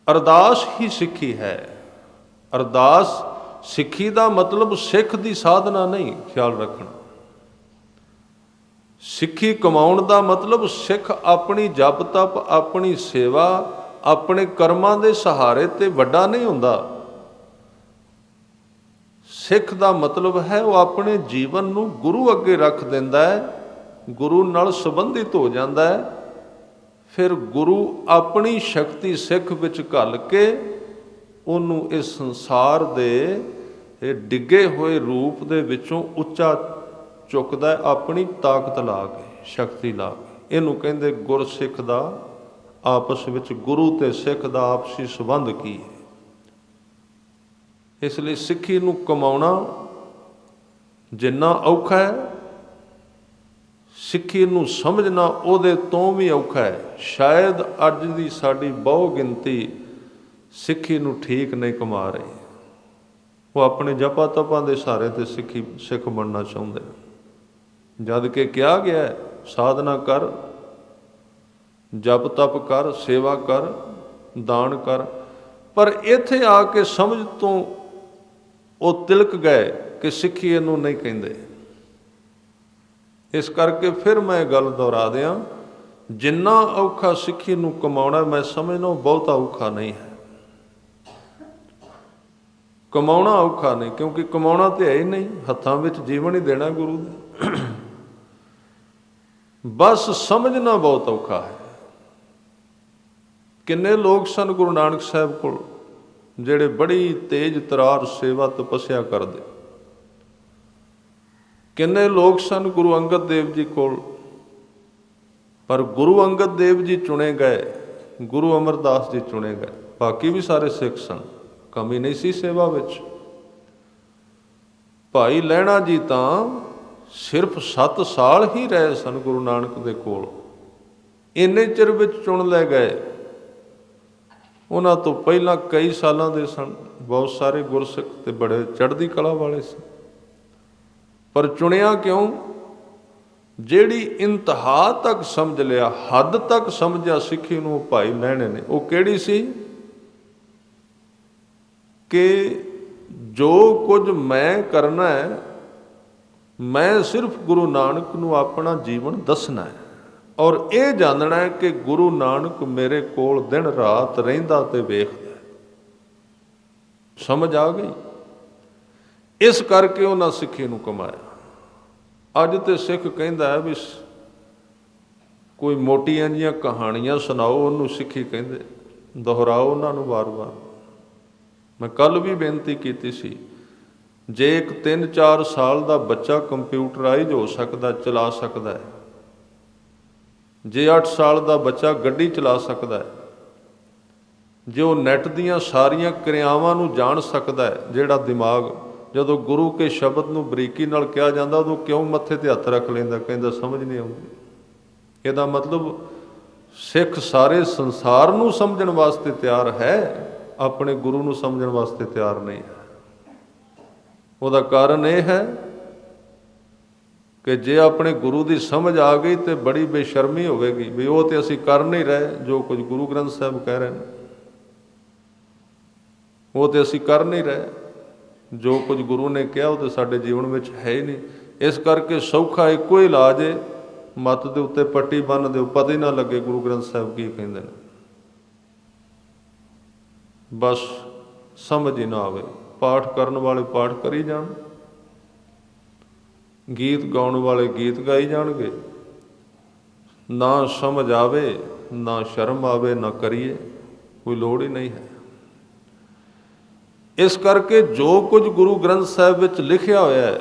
ਅਰਦਾਸ ਹੀ ਸਿੱਖੀ ਹੈ। ਅਰਦਾਸ ਸਿੱਖੀ ਦਾ ਮਤਲਬ ਸਿੱਖ ਦੀ ਸਾਧਨਾ ਨਹੀਂ, ਖਿਆਲ ਰੱਖਣਾ। ਸਿੱਖੀ ਕਮਾਉਣ ਦਾ ਮਤਲਬ ਸਿੱਖ ਆਪਣੀ ਜਪ ਤਪ, ਆਪਣੀ ਸੇਵਾ, ਆਪਣੇ ਕਰਮਾਂ ਦੇ ਸਹਾਰੇ ਤੇ ਵੱਡਾ ਨਹੀਂ ਹੁੰਦਾ। ਸਿੱਖ ਦਾ ਮਤਲਬ ਹੈ ਉਹ ਆਪਣੇ ਜੀਵਨ ਨੂੰ ਗੁਰੂ ਅੱਗੇ ਰੱਖ ਦਿੰਦਾ ਹੈ, ਗੁਰੂ ਨਾਲ ਸੰਬੰਧਿਤ ਹੋ ਜਾਂਦਾ ਹੈ। ਫਿਰ ਗੁਰੂ ਆਪਣੀ ਸ਼ਕਤੀ ਸਿੱਖ ਵਿੱਚ ਘੱਲ ਕੇ ਉਹਨੂੰ ਇਸ ਸੰਸਾਰ ਦੇ ਡਿੱਗੇ ਹੋਏ ਰੂਪ ਦੇ ਵਿੱਚੋਂ ਉੱਚਾ ਚੁੱਕਦਾ ਹੈ, ਆਪਣੀ ਤਾਕਤ ਲਾ ਕੇ, ਸ਼ਕਤੀ ਲਾ ਕੇ। ਇਹਨੂੰ ਕਹਿੰਦੇ ਗੁਰਸਿੱਖ ਦਾ ਆਪਸ ਵਿੱਚ, ਗੁਰੂ ਤੇ ਸਿੱਖ ਦਾ ਆਪਸੀ ਸੰਬੰਧ ਕੀ ਹੈ। ਇਸ ਲਈ ਸਿੱਖੀ ਨੂੰ ਕਮਾਉਣਾ ਜਿੰਨਾ ਔਖਾ ਹੈ, ਸਿੱਖੀ ਨੂੰ ਸਮਝਣਾ ਉਹਦੇ ਤੋਂ ਵੀ ਔਖਾ ਹੈ। ਸ਼ਾਇਦ ਅੱਜ ਦੀ ਸਾਡੀ ਬਹੁ ਗਿਣਤੀ ਸਿੱਖੀ ਨੂੰ ਠੀਕ ਨਹੀਂ ਕਮਾ ਰਹੀ। ਉਹ ਆਪਣੇ ਜਪਾਂ ਤਪਾਂ ਦੇ ਸਹਾਰੇ ਤੇ ਸਿੱਖ ਬਣਨਾ ਚਾਹੁੰਦੇ, ਜਦ ਕਿ ਕਿਹਾ ਗਿਆ ਸਾਧਨਾ ਕਰ, ਜਪ ਤਪ ਕਰ, ਸੇਵਾ ਕਰ, ਦਾਨ ਕਰ। ਪਰ ਇੱਥੇ ਆ ਕੇ ਸਮਝ ਤੋਂ ਉਹ ਤਿਲਕ ਗਏ ਕਿ ਸਿੱਖੀ ਇਹਨੂੰ ਨਹੀਂ ਕਹਿੰਦੇ। ਇਸ ਕਰਕੇ ਫਿਰ ਮੈਂ ਗੱਲ ਦੁਹਰਾ ਦਿਆਂ, ਜਿੰਨਾ ਔਖਾ ਸਿੱਖੀ ਨੂੰ ਕਮਾਉਣਾ, ਮੈਂ ਸਮਝਦਾ ਬਹੁਤਾ ਔਖਾ ਨਹੀਂ ਹੈ। ਕਮਾਉਣਾ ਔਖਾ ਨਹੀਂ, ਕਿਉਂਕਿ ਕਮਾਉਣਾ ਤੇ ਹੈ ਹੀ ਨਹੀਂ, ਹੱਥਾਂ ਵਿੱਚ ਜੀਵਨ ਹੀ ਦੇਣਾ ਗੁਰੂ ਦੇ। ਬਸ ਸਮਝਣਾ ਬਹੁਤ ਔਖਾ ਹੈ। ਕਿੰਨੇ ਲੋਕ ਸਨ ਗੁਰੂ ਨਾਨਕ ਸਾਹਿਬ ਕੋਲ ਜਿਹੜੇ ਬੜੀ ਤੇਜ਼ ਤਰਾਰ ਸੇਵਾ ਤਪੱਸਿਆ ਕਰਦੇ। ਕਿੰਨੇ ਲੋਕ ਸਨ ਗੁਰੂ ਅੰਗਦ ਦੇਵ ਜੀ ਕੋਲ, ਪਰ ਗੁਰੂ ਅੰਗਦ ਦੇਵ ਜੀ ਚੁਣੇ ਗਏ, ਗੁਰੂ ਅਮਰਦਾਸ ਜੀ ਚੁਣੇ ਗਏ। ਬਾਕੀ ਵੀ ਸਾਰੇ ਸਿੱਖ ਸਨ, ਕਮੀ ਨਹੀਂ ਸੀ ਸੇਵਾ ਵਿੱਚ। ਭਾਈ ਲਹਿਣਾ ਜੀ ਤਾਂ ਸਿਰਫ 7 ਸਾਲ ਹੀ ਰਹੇ ਸਨ ਗੁਰੂ ਨਾਨਕ ਦੇ ਕੋਲ, ਇੰਨੇ ਚਿਰ ਵਿੱਚ ਚੁਣ ਲੈ ਗਏ। ਉਹਨਾਂ ਤੋਂ ਪਹਿਲਾਂ ਕਈ ਸਾਲਾਂ ਦੇ ਸਨ, ਬਹੁਤ ਸਾਰੇ ਗੁਰਸਿੱਖ ਤੇ ਬੜੇ ਚੜ੍ਹਦੀ ਕਲਾ ਵਾਲੇ ਸੀ, ਪਰ ਚੁਣਿਆ ਕਿਉਂ? ਜਿਹੜੀ ਇੰਤਹਾ ਤੱਕ ਸਮਝ ਲਿਆ, ਹੱਦ ਤੱਕ ਸਮਝਿਆ ਸਿੱਖੀ ਨੂੰ, ਉਹ ਭਾਈ ਲਹਿਣੇ ਨੇ। ਉਹ ਕਿਹੜੀ ਸੀ? ਕਿ ਜੋ ਕੁਝ ਮੈਂ ਕਰਨਾ ਹੈ, ਮੈਂ ਸਿਰਫ ਗੁਰੂ ਨਾਨਕ ਨੂੰ ਆਪਣਾ ਜੀਵਨ ਦੱਸਣਾ ਹੈ, ਔਰ ਇਹ ਜਾਣਨਾ ਹੈ ਕਿ ਗੁਰੂ ਨਾਨਕ ਮੇਰੇ ਕੋਲ ਦਿਨ ਰਾਤ ਰਹਿੰਦਾ ਤੇ ਵੇਖਦਾ। ਸਮਝ ਆ ਗਈ? ਇਸ ਕਰਕੇ ਉਹਨਾਂ ਸਿੱਖੀ ਨੂੰ ਕਮਾਇਆ। ਅੱਜ ਤੇ ਸਿੱਖ ਕਹਿੰਦਾ ਹੈ ਵੀ ਕੋਈ ਮੋਟੀਆਂ ਜੀਆਂ ਕਹਾਣੀਆਂ ਸੁਣਾਓ, ਉਹਨੂੰ ਸਿੱਖੀ ਕਹਿੰਦੇ। ਦੁਹਰਾਓ ਉਹਨਾਂ ਨੂੰ ਵਾਰ-ਵਾਰ। ਮੈਂ ਕੱਲ੍ਹ ਵੀ ਬੇਨਤੀ ਕੀਤੀ ਸੀ, ਜੇ ਇੱਕ 3-4 ਸਾਲ ਦਾ ਬੱਚਾ ਕੰਪਿਊਟਰਾਈਜ਼ ਹੋ ਸਕਦਾ, ਚਲਾ ਸਕਦਾ ਹੈ, ਜੇ 8 ਸਾਲ ਦਾ ਬੱਚਾ ਗੱਡੀ ਚਲਾ ਸਕਦਾ ਹੈ, ਜੇ ਉਹ ਨੈੱਟ ਦੀਆਂ ਸਾਰੀਆਂ ਕਿਰਿਆਵਾਂ ਨੂੰ ਜਾਣ ਸਕਦਾ ਹੈ, ਜਿਹੜਾ ਦਿਮਾਗ ਜਦੋਂ ਗੁਰੂ ਕੇ ਸ਼ਬਦ ਨੂੰ ਬਰੀਕੀ ਨਾਲ ਕਿਹਾ ਜਾਂਦਾ ਉਦੋਂ ਕਿਉਂ ਮੱਥੇ ਤੇ ਹੱਥ ਰੱਖ ਲੈਂਦਾ? ਕਹਿੰਦਾ ਸਮਝ ਨਹੀਂ ਆਉਂਦੀ। ਇਹਦਾ ਮਤਲਬ ਸਿੱਖ ਸਾਰੇ ਸੰਸਾਰ ਨੂੰ ਸਮਝਣ ਵਾਸਤੇ ਤਿਆਰ ਹੈ, ਆਪਣੇ ਗੁਰੂ ਨੂੰ ਸਮਝਣ ਵਾਸਤੇ ਤਿਆਰ ਨਹੀਂ ਹੈ। ਉਹਦਾ ਕਾਰਨ ਇਹ ਹੈ ਕਿ ਜੇ ਆਪਣੇ ਗੁਰੂ ਦੀ ਸਮਝ ਆ ਗਈ ਤੇ ਬੜੀ ਬੇਸ਼ਰਮੀ ਹੋਵੇਗੀ ਵੀ ਉਹ ਤੇ ਅਸੀਂ ਕਰ ਨਹੀਂ ਰਹੇ ਜੋ ਕੁਝ ਗੁਰੂ ਗ੍ਰੰਥ ਸਾਹਿਬ ਕਹਿ ਰਹੇ ਨੇ, ਉਹ ਤੇ ਅਸੀਂ ਕਰ ਨਹੀਂ ਰਹੇ, ਜੋ ਕੁਝ ਗੁਰੂ ਨੇ ਕਿਹਾ ਉਹ ਤੇ ਸਾਡੇ ਜੀਵਨ ਵਿੱਚ ਹੈ ਹੀ ਨਹੀਂ। ਇਸ ਕਰਕੇ ਸੌਖਾ ਇੱਕੋ ਹੀ ਇਲਾਜ ਹੈ, ਮੱਤ ਦੇ ਉੱਤੇ ਪੱਟੀ ਬੰਨ੍ਹ ਦਿਓ, ਪਤਾ ਹੀ ਨਾ ਲੱਗੇ ਗੁਰੂ ਗ੍ਰੰਥ ਸਾਹਿਬ ਕੀ ਕਹਿੰਦੇ ਨੇ। ਬਸ ਸਮਝ ਹੀ ਨਾ ਆਵੇ, ਪਾਠ ਕਰਨ ਵਾਲੇ ਪਾਠ ਕਰੀ ਜਾਣ, ਗੀਤ ਗਾਉਣ ਵਾਲੇ ਗੀਤ ਗਾਈ ਜਾਣਗੇ। ਨਾ ਸਮਝ ਆਵੇ, ਨਾ ਸ਼ਰਮ ਆਵੇ, ਨਾ ਕਰੀਏ, ਕੋਈ ਲੋੜ ਹੀ ਨਹੀਂ ਹੈ। ਇਸ ਕਰਕੇ ਜੋ ਕੁਝ ਗੁਰੂ ਗ੍ਰੰਥ ਸਾਹਿਬ ਵਿੱਚ ਲਿਖਿਆ ਹੋਇਆ ਹੈ,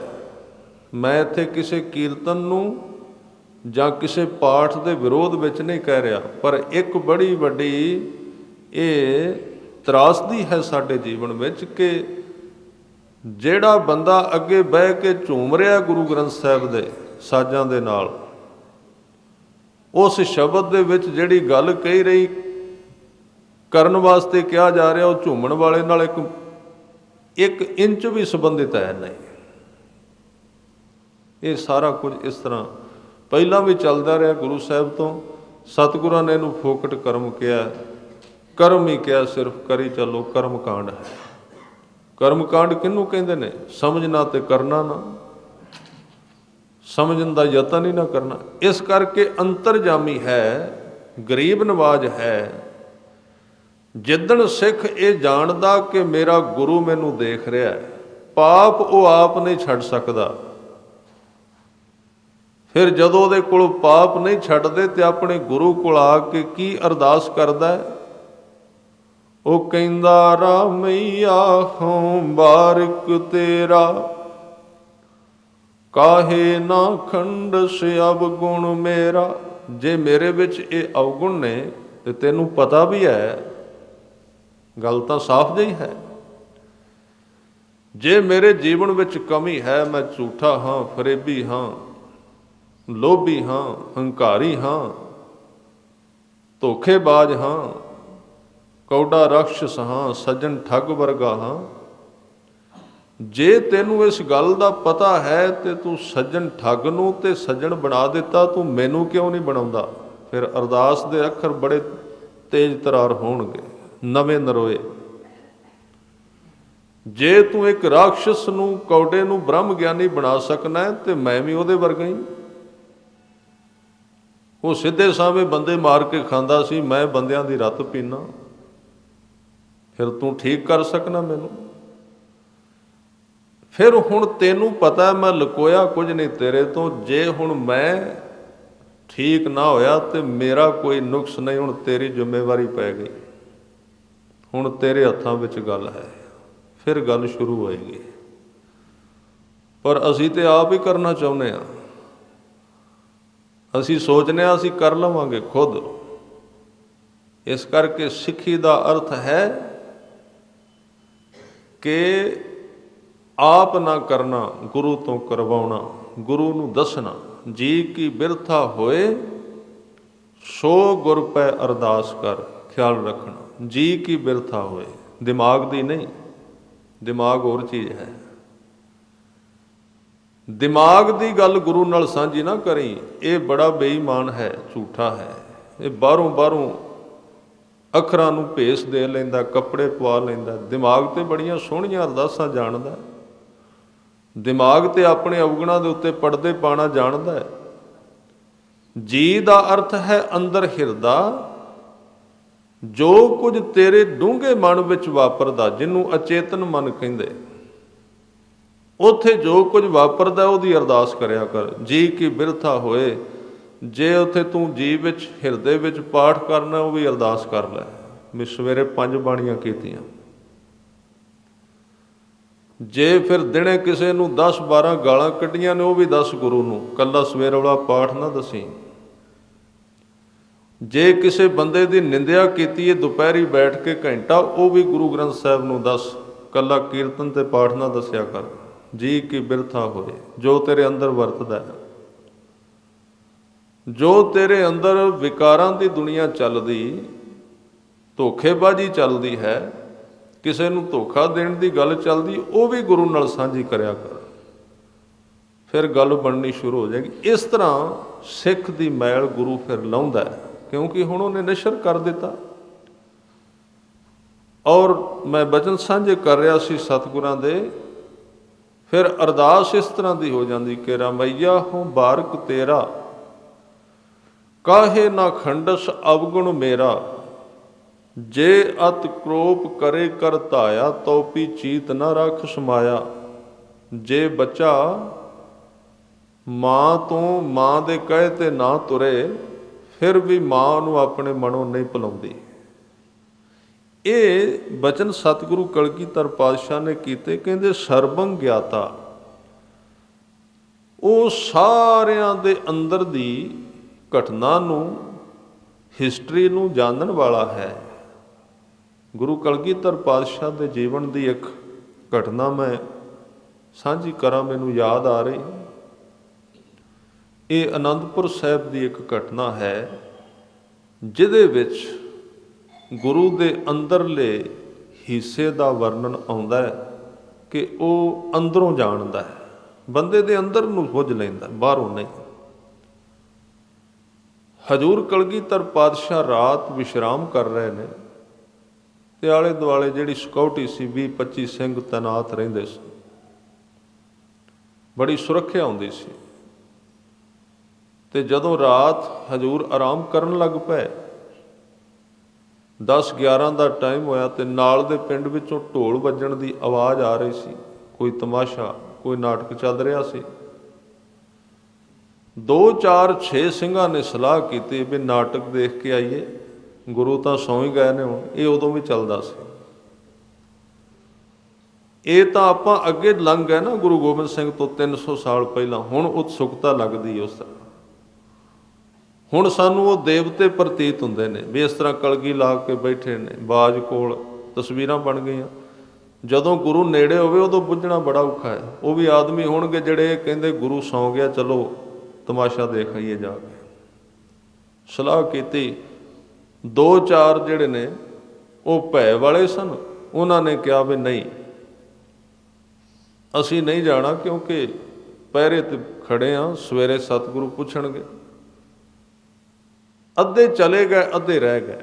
ਮੈਂ ਇੱਥੇ ਕਿਸੇ ਕੀਰਤਨ ਨੂੰ ਜਾਂ ਕਿਸੇ ਪਾਠ ਦੇ ਵਿਰੋਧ ਵਿੱਚ ਨਹੀਂ ਕਹਿ ਰਿਹਾ, ਪਰ ਇੱਕ ਬੜੀ ਵੱਡੀ ਇਹ ਤਰਾਸਦੀ ਹੈ ਸਾਡੇ ਜੀਵਨ ਵਿੱਚ ਕਿ ਜਿਹੜਾ ਬੰਦਾ ਅੱਗੇ ਬਹਿ ਕੇ ਝੂਮ ਰਿਹਾ ਗੁਰੂ ਗ੍ਰੰਥ ਸਾਹਿਬ ਦੇ ਸਾਜ਼ਾਂ ਦੇ ਨਾਲ, ਉਸ ਸ਼ਬਦ ਦੇ ਵਿੱਚ ਜਿਹੜੀ ਗੱਲ ਕਹੀ ਰਹੀ ਕਰਨ ਵਾਸਤੇ ਕਿਹਾ ਜਾ ਰਿਹਾ, ਉਹ ਝੂਮਣ ਵਾਲੇ ਨਾਲ ਇੱਕ ਇੰਚ ਵੀ ਸੰਬੰਧਿਤ ਹੈ ਨਹੀਂ। ਇਹ ਸਾਰਾ ਕੁਝ ਇਸ ਤਰ੍ਹਾਂ ਪਹਿਲਾਂ ਵੀ ਚੱਲਦਾ ਰਿਹਾ ਗੁਰੂ ਸਾਹਿਬ ਤੋਂ। ਸਤਿਗੁਰਾਂ ਨੇ ਇਹਨੂੰ ਫੋਕਟ ਕਰਮ ਕਿਹਾ, ਕਰਮ ਹੀ ਕਿਹਾ, ਸਿਰਫ ਕਰੀ ਚੱਲੋ, ਕਰਮ ਕਾਂਡ ਹੈ। ਕਰਮ ਕਾਂਡ ਕਿਹਨੂੰ ਕਹਿੰਦੇ ਨੇ? ਸਮਝਣਾ ਤੇ ਕਰਨਾ ਨਾ, ਸਮਝਣ ਦਾ ਯਤਨ ਹੀ ਨਾ ਕਰਨਾ। ਇਸ ਕਰਕੇ ਅੰਤਰਜਾਮੀ ਹੈ, ਗਰੀਬ ਨਵਾਜ ਹੈ। ਜਿੱਦਣ ਸਿੱਖ ਇਹ ਜਾਣਦਾ ਕਿ ਮੇਰਾ ਗੁਰੂ ਮੈਨੂੰ ਦੇਖ ਰਿਹਾ, ਪਾਪ ਉਹ ਆਪ ਨਹੀਂ ਛੱਡ ਸਕਦਾ। ਫਿਰ ਜਦੋਂ ਉਹਦੇ ਕੋਲੋਂ ਪਾਪ ਨਹੀਂ ਛੱਡਦੇ ਤੇ ਆਪਣੇ ਗੁਰੂ ਕੋਲ ਆ ਕੇ ਕੀ ਅਰਦਾਸ ਕਰਦਾ ਹੈ? ਉਹ ਕਹਿੰਦਾ ਰਾਮਈਆ ਹੋਂ ਬਾਰਿਕ ਤੇਰਾ, ਕਾਹੇ ਨਾ ਖੰਡਸ ਅਵਗੁਣ ਮੇਰਾ। ਜੇ ਮੇਰੇ ਵਿੱਚ ਇਹ ਅਵਗੁਣ ਨੇ ਤੇ ਤੈਨੂੰ ਪਤਾ ਵੀ ਹੈ, ਗੱਲ ਤਾਂ ਸਾਫ਼ ਜਿਹੀ ਹੈ। ਜੇ ਮੇਰੇ ਜੀਵਨ ਵਿੱਚ ਕਮੀ ਹੈ, ਮੈਂ ਝੂਠਾ ਹਾਂ, ਫਰੇਬੀ ਹਾਂ, ਲੋਭੀ ਹਾਂ, ਹੰਕਾਰੀ ਹਾਂ, ਧੋਖੇਬਾਜ਼ ਹਾਂ, ਕੌਡਾ ਰਾਖਸ਼ ਹਾਂ, ਸੱਜਣ ਠੱਗ ਵਰਗਾ ਹਾਂ। ਜੇ ਤੈਨੂੰ ਇਸ ਗੱਲ ਦਾ ਪਤਾ ਹੈ ਤੇ ਤੂੰ ਸੱਜਣ ਠੱਗ ਨੂੰ ਤੇ ਸੱਜਣ ਬਣਾ ਦਿੱਤਾ, ਤੂੰ ਮੈਨੂੰ ਕਿਉਂ ਨਹੀਂ ਬਣਾਉਂਦਾ? ਫਿਰ ਅਰਦਾਸ ਦੇ ਅੱਖਰ ਬੜੇ ਤੇਜ਼ ਤਰਾਰ ਹੋਣਗੇ, ਨਵੇਂ ਨਰੋਏ। ਜੇ ਤੂੰ ਇੱਕ ਰਾਖਸ਼ ਨੂੰ, ਕੌਡੇ ਨੂੰ ਬ੍ਰਹਮ ਗਿਆਨੀ ਬਣਾ ਸਕਣਾ ਤੇ ਮੈਂ ਵੀ ਉਹਦੇ ਵਰਗਾ ਹੀ। ਉਹ ਸਿੱਧੇ ਸਾਵੇਂ ਬੰਦੇ ਮਾਰ ਕੇ ਖਾਂਦਾ ਸੀ, ਮੈਂ ਬੰਦਿਆਂ ਦੀ ਰੱਤ ਪੀਨਾ। ਫਿਰ ਤੂੰ ਠੀਕ ਕਰ ਸਕਣਾ ਮੈਨੂੰ? ਫਿਰ ਹੁਣ ਤੈਨੂੰ ਪਤਾ ਮੈਂ ਲੁਕੋਇਆ ਕੁਝ ਨਹੀਂ ਤੇਰੇ ਤੋਂ। ਜੇ ਹੁਣ ਮੈਂ ਠੀਕ ਨਾ ਹੋਇਆ ਤੇ ਮੇਰਾ ਕੋਈ ਨੁਕਸ ਨਹੀਂ, ਹੁਣ ਤੇਰੀ ਜ਼ਿੰਮੇਵਾਰੀ ਪੈ ਗਈ, ਹੁਣ ਤੇਰੇ ਹੱਥਾਂ ਵਿੱਚ ਗੱਲ ਹੈ। ਫਿਰ ਗੱਲ ਸ਼ੁਰੂ ਹੋਏਗੀ। ਪਰ ਅਸੀਂ ਤੇ ਆਪ ਹੀ ਕਰਨਾ ਚਾਹੁੰਦੇ ਹਾਂ। ਅਸੀਂ ਸੋਚਦੇ ਹਾਂ ਅਸੀਂ ਕਰ ਲਵਾਂਗੇ ਖੁਦ। ਇਸ ਕਰਕੇ ਸਿੱਖੀ ਦਾ ਅਰਥ ਹੈ ਕਿ ਆਪ ਨਾ ਕਰਨਾ, ਗੁਰੂ ਤੋਂ ਕਰਵਾਉਣਾ, ਗੁਰੂ ਨੂੰ ਦੱਸਣਾ। ਜੀ ਕੀ ਬਿਰਥਾ ਹੋਏ ਸੋ ਗੁਰ ਪੈ ਅਰਦਾਸ ਕਰ, ਖਿਆਲ ਰੱਖਣਾ। ਜੀ ਕੀ ਬਿਰਥਾ ਹੋਏ, ਦਿਮਾਗ ਦੀ ਨਹੀਂ। ਦਿਮਾਗ ਹੋਰ ਚੀਜ਼ ਹੈ। ਦਿਮਾਗ ਦੀ ਗੱਲ ਗੁਰੂ ਨਾਲ ਸਾਂਝੀ ਨਾ ਕਰੀ, ਇਹ ਬੜਾ ਬੇਈਮਾਨ ਹੈ, ਝੂਠਾ ਹੈ। ਇਹ ਬਾਹਰੋਂ ਅੱਖਰਾਂ ਨੂੰ ਭੇਸ ਦੇ ਲੈਂਦਾ, ਕੱਪੜੇ ਪਵਾ ਲੈਂਦਾ। ਦਿਮਾਗ ਤੇ ਬੜੀਆਂ ਸੋਹਣੀਆਂ ਅਰਦਾਸਾਂ ਜਾਣਦਾ। ਦਿਮਾਗ ਤੇ ਆਪਣੇ ਅਵਗੁਣਾਂ ਦੇ ਉੱਤੇ ਪਰਦੇ ਪਾਉਣਾ ਜਾਣਦਾ ਹੈ। ਜੀ ਦਾ ਅਰਥ ਹੈ ਅੰਦਰ ਹਿਰਦਾ, ਜੋ ਕੁਝ ਤੇਰੇ ਡੂੰਘੇ ਮਨ ਵਿੱਚ ਵਾਪਰਦਾ, ਜਿਹਨੂੰ ਅਚੇਤਨ ਮਨ ਕਹਿੰਦੇ, ਉੱਥੇ ਜੋ ਕੁਝ ਵਾਪਰਦਾ ਉਹਦੀ ਅਰਦਾਸ ਕਰਿਆ ਕਰ। ਜੀ ਕੀ ਬਿਰਥਾ ਹੋਏ, ਜੇ ਉੱਥੇ ਤੂੰ ਜੀ ਵਿੱਚ, ਹਿਰਦੇ ਵਿੱਚ ਪਾਠ ਕਰਨਾ, ਉਹ ਵੀ ਅਰਦਾਸ ਕਰ ਲੈ। ਮੈਂ ਸਵੇਰੇ 5 ਬਾਣੀਆਂ ਕੀਤੀਆਂ। ਜੇ ਫਿਰ ਦਿਨੇ ਕਿਸੇ ਨੂੰ 10-12 ਗਾਲਾਂ ਕੱਢੀਆਂ ਨੇ, ਉਹ ਵੀ ਦੱਸ ਗੁਰੂ ਨੂੰ, ਕੱਲਾ ਸਵੇਰ ਵਾਲਾ ਪਾਠ ਨਾ ਦੱਸੀ। ਜੇ ਕਿਸੇ ਬੰਦੇ ਦੀ ਨਿੰਦਿਆ ਕੀਤੀ ਹੈ ਦੁਪਹਿਰੀ ਬੈਠ ਕੇ ਘੰਟਾ, ਉਹ ਵੀ ਗੁਰੂ ਗ੍ਰੰਥ ਸਾਹਿਬ ਨੂੰ ਦੱਸ, ਕੱਲਾ ਕੀਰਤਨ ਤੇ ਪਾਠ ਨਾ ਦੱਸਿਆ ਕਰ। ਜੀ ਕੀ ਬਿਰਥਾ ਹੋਏ, ਜੋ ਤੇਰੇ ਅੰਦਰ ਵਰਤਦਾ ਹੈ, ਜੋ ਤੇਰੇ ਅੰਦਰ ਵਿਕਾਰਾਂ ਦੀ ਦੁਨੀਆ ਚੱਲਦੀ, ਧੋਖੇਬਾਜ਼ੀ ਚੱਲਦੀ ਹੈ, ਕਿਸੇ ਨੂੰ ਧੋਖਾ ਦੇਣ ਦੀ ਗੱਲ ਚੱਲਦੀ, ਉਹ ਵੀ ਗੁਰੂ ਨਾਲ ਸਾਂਝੀ ਕਰਿਆ ਕਰ। ਫਿਰ ਗੱਲ ਬਣਨੀ ਸ਼ੁਰੂ ਹੋ ਜਾਏਗੀ। ਇਸ ਤਰ੍ਹਾਂ ਸਿੱਖ ਦੀ ਮੈਲ ਗੁਰੂ ਫਿਰ ਲਾਉਂਦਾ ਹੈ, ਕਿਉਂਕਿ ਹੁਣ ਉਹਨੇ ਨਸ਼ਰ ਕਰ ਦਿੱਤਾ। ਔਰ ਮੈਂ ਬਚਨ ਸਾਂਝੇ ਕਰ ਰਿਹਾ ਸੀ ਸਤਿਗੁਰਾਂ ਦੇ। ਫਿਰ ਅਰਦਾਸ ਇਸ ਤਰ੍ਹਾਂ ਦੀ ਹੋ ਜਾਂਦੀ ਕਿ ਰਾਮਈਆ ਹੋ ਬਾਰਕ ਤੇਰਾ, ਕਾਹੇ ਨਾ ਖੰਡਸ ਅਵਗੁਣ ਮੇਰਾ, ਜੇ ਅਤ ਕ੍ਰੋਪ ਕਰੇ ਕਰ ਧਾਇਆ, ਤੋਪੀ ਚੀਤ ਨਾ ਰੱਖ ਸਮਾਇਆ। ਜੇ ਬੱਚਾ ਮਾਂ ਤੋਂ, ਮਾਂ ਦੇ ਕਹੇ ਤੇ ਨਾ ਤੁਰੇ, ਫਿਰ ਵੀ ਮਾਂ ਨੂੰ ਆਪਣੇ ਮਨੋਂ ਨਹੀਂ ਭੁਲਾਉਂਦੀ। ਇਹ ਬਚਨ ਸਤਿਗੁਰੂ ਕਲਗੀਧਰ ਪਾਤਸ਼ਾਹ ਨੇ ਕੀਤੇ। ਕਹਿੰਦੇ ਸਰਬੰ ਗਿਆਤਾ, ਉਹ ਸਾਰਿਆਂ ਦੇ ਅੰਦਰ ਦੀ ਘਟਨਾ ਨੂੰ, ਹਿਸਟਰੀ ਨੂੰ ਜਾਣਨ ਵਾਲਾ ਹੈ। ਗੁਰੂ ਕਲਗੀਧਰ ਪਾਤਸ਼ਾਹ ਦੇ ਜੀਵਨ ਦੀ ਇੱਕ ਘਟਨਾ ਮੈਂ ਸਾਂਝੀ ਕਰਾਂ, ਮੈਨੂੰ ਯਾਦ ਆ ਰਹੀ। ਇਹ ਅਨੰਦਪੁਰ ਸਾਹਿਬ ਦੀ ਇੱਕ ਘਟਨਾ ਹੈ, ਜਿਹਦੇ ਵਿੱਚ ਗੁਰੂ ਦੇ ਅੰਦਰਲੇ ਹਿੱਸੇ ਦਾ ਵਰਣਨ ਆਉਂਦਾ ਹੈ ਕਿ ਉਹ ਅੰਦਰੋਂ ਜਾਣਦਾ ਹੈ, ਬੰਦੇ ਦੇ ਅੰਦਰ ਨੂੰ ਬੁੱਝ ਲੈਂਦਾ, ਬਾਹਰੋਂ ਨਹੀਂ। ਹਜ਼ੂਰ ਕਲਗੀਧਰ ਪਾਤਸ਼ਾਹ ਰਾਤ ਵਿਸ਼ਰਾਮ ਕਰ ਰਹੇ ਨੇ ਤੇ ਆਲੇ ਦੁਆਲੇ ਜਿਹੜੀ ਸਿਕਿਉਰਟੀ ਸੀ, 20-25 ਸਿੰਘ ਤੈਨਾਤ ਰਹਿੰਦੇ ਸਨ। ਬੜੀ ਸੁਰੱਖਿਆ ਹੁੰਦੀ ਸੀ। ਤੇ ਜਦੋਂ ਰਾਤ ਹਜ਼ੂਰ ਆਰਾਮ ਕਰਨ ਲੱਗ ਪਏ, 10-11 ਦਾ ਟਾਈਮ ਹੋਇਆ ਤੇ ਨਾਲ ਦੇ ਪਿੰਡ ਵਿੱਚੋਂ ਢੋਲ ਵੱਜਣ ਦੀ ਆਵਾਜ਼ ਆ ਰਹੀ ਸੀ। ਕੋਈ ਤਮਾਸ਼ਾ, ਕੋਈ ਨਾਟਕ ਚੱਲ ਰਿਹਾ ਸੀ। 2-4-6 ਸਿੰਘਾਂ ਨੇ ਸਲਾਹ ਕੀਤੀ ਵੀ ਨਾਟਕ ਦੇਖ ਕੇ ਆਈਏ, ਗੁਰੂ ਤਾਂ ਸੌਂ ਹੀ ਗਏ ਨੇ ਹੁਣ। ਇਹ ਉਦੋਂ ਵੀ ਚੱਲਦਾ ਸੀ। ਇਹ ਤਾਂ ਆਪਾਂ ਅੱਗੇ ਲੰਘ ਗਏ ਨਾ ਗੁਰੂ ਗੋਬਿੰਦ ਸਿੰਘ ਤੋਂ 300 ਸਾਲ ਪਹਿਲਾਂ। ਹੁਣ ਉਤਸੁਕਤਾ ਲੱਗਦੀ ਉਸ ਤਰ੍ਹਾਂ। ਹੁਣ ਸਾਨੂੰ ਉਹ ਦੇਵਤੇ ਪ੍ਰਤੀਤ ਹੁੰਦੇ ਨੇ ਵੀ ਇਸ ਤਰ੍ਹਾਂ ਕਲਗੀ ਲਾ ਕੇ ਬੈਠੇ ਨੇ, ਬਾਜ ਕੋਲ ਤਸਵੀਰਾਂ ਬਣ ਗਈਆਂ। ਜਦੋਂ ਗੁਰੂ ਨੇੜੇ ਹੋਵੇ ਉਦੋਂ ਬੁੱਝਣਾ ਬੜਾ ਔਖਾ ਹੈ। ਉਹ ਵੀ ਆਦਮੀ ਹੋਣਗੇ ਜਿਹੜੇ ਕਹਿੰਦੇ ਗੁਰੂ ਸੌਂ ਗਿਆ, ਚਲੋ ਤਮਾਸ਼ਾ ਦੇਖ ਆਈਏ ਜਾ ਕੇ। ਸਲਾਹ ਕੀਤੀ। 2-4 ਜਿਹੜੇ ਨੇ ਉਹ ਭੈ ਵਾਲੇ ਸਨ। ਉਹਨਾਂ ਨੇ ਕਿਹਾ ਵੀ ਨਹੀਂ, ਅਸੀਂ ਨਹੀਂ ਜਾਣਾ, ਕਿਉਂਕਿ ਪਹਿਰੇ ਤੇ ਖੜੇ ਹਾਂ, ਸਵੇਰੇ ਸਤਿਗੁਰੂ ਪੁੱਛਣਗੇ। ਅੱਧੇ ਚਲੇ ਗਏ, ਅੱਧੇ ਰਹਿ ਗਏ।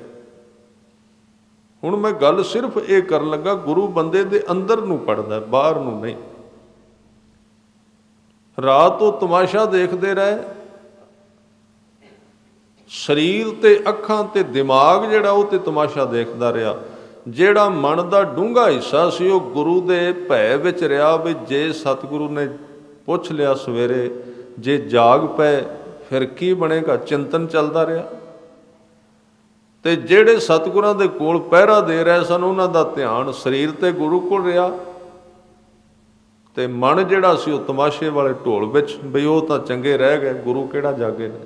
ਹੁਣ ਮੈਂ ਗੱਲ ਸਿਰਫ ਇਹ ਕਰਨ ਲੱਗਾ, ਗੁਰੂ ਬੰਦੇ ਦੇ ਅੰਦਰ ਨੂੰ ਪੜਦਾ, ਬਾਹਰ ਨੂੰ ਨਹੀਂ। ਰਾਤ ਉਹ ਤਮਾਸ਼ਾ ਦੇਖਦੇ ਰਹੇ। ਸਰੀਰ ਤੇ ਅੱਖਾਂ ਤੇ ਦਿਮਾਗ ਜਿਹੜਾ ਉਹ ਤੇ ਤਮਾਸ਼ਾ ਦੇਖਦਾ ਰਿਹਾ। ਜਿਹੜਾ ਮਨ ਦਾ ਡੂੰਘਾ ਹਿੱਸਾ ਸੀ ਉਹ ਗੁਰੂ ਦੇ ਭੈ ਵਿੱਚ ਰਿਹਾ ਵੀ ਜੇ ਸਤਿਗੁਰੂ ਨੇ ਪੁੱਛ ਲਿਆ ਸਵੇਰੇ, ਜੇ ਜਾਗ ਪਏ ਫਿਰ ਕੀ ਬਣੇਗਾ? ਚਿੰਤਨ ਚੱਲਦਾ ਰਿਹਾ। ਤੇ ਜਿਹੜੇ ਸਤਿਗੁਰਾਂ ਦੇ ਕੋਲ ਪਹਿਰਾ ਦੇ ਰਹੇ ਸਨ, ਉਹਨਾਂ ਦਾ ਧਿਆਨ ਸਰੀਰ ਤੇ ਗੁਰੂ ਕੋਲ ਰਿਹਾ, ਤੇ ਮਨ ਜਿਹੜਾ ਸੀ ਉਹ ਤਮਾਸ਼ੇ ਵਾਲੇ ਢੋਲ ਵਿੱਚ, ਬਈ ਉਹ ਤਾਂ ਚੰਗੇ ਰਹਿ ਗਏ, ਗੁਰੂ ਕਿਹੜਾ ਜਾਗੇ ਨੇ,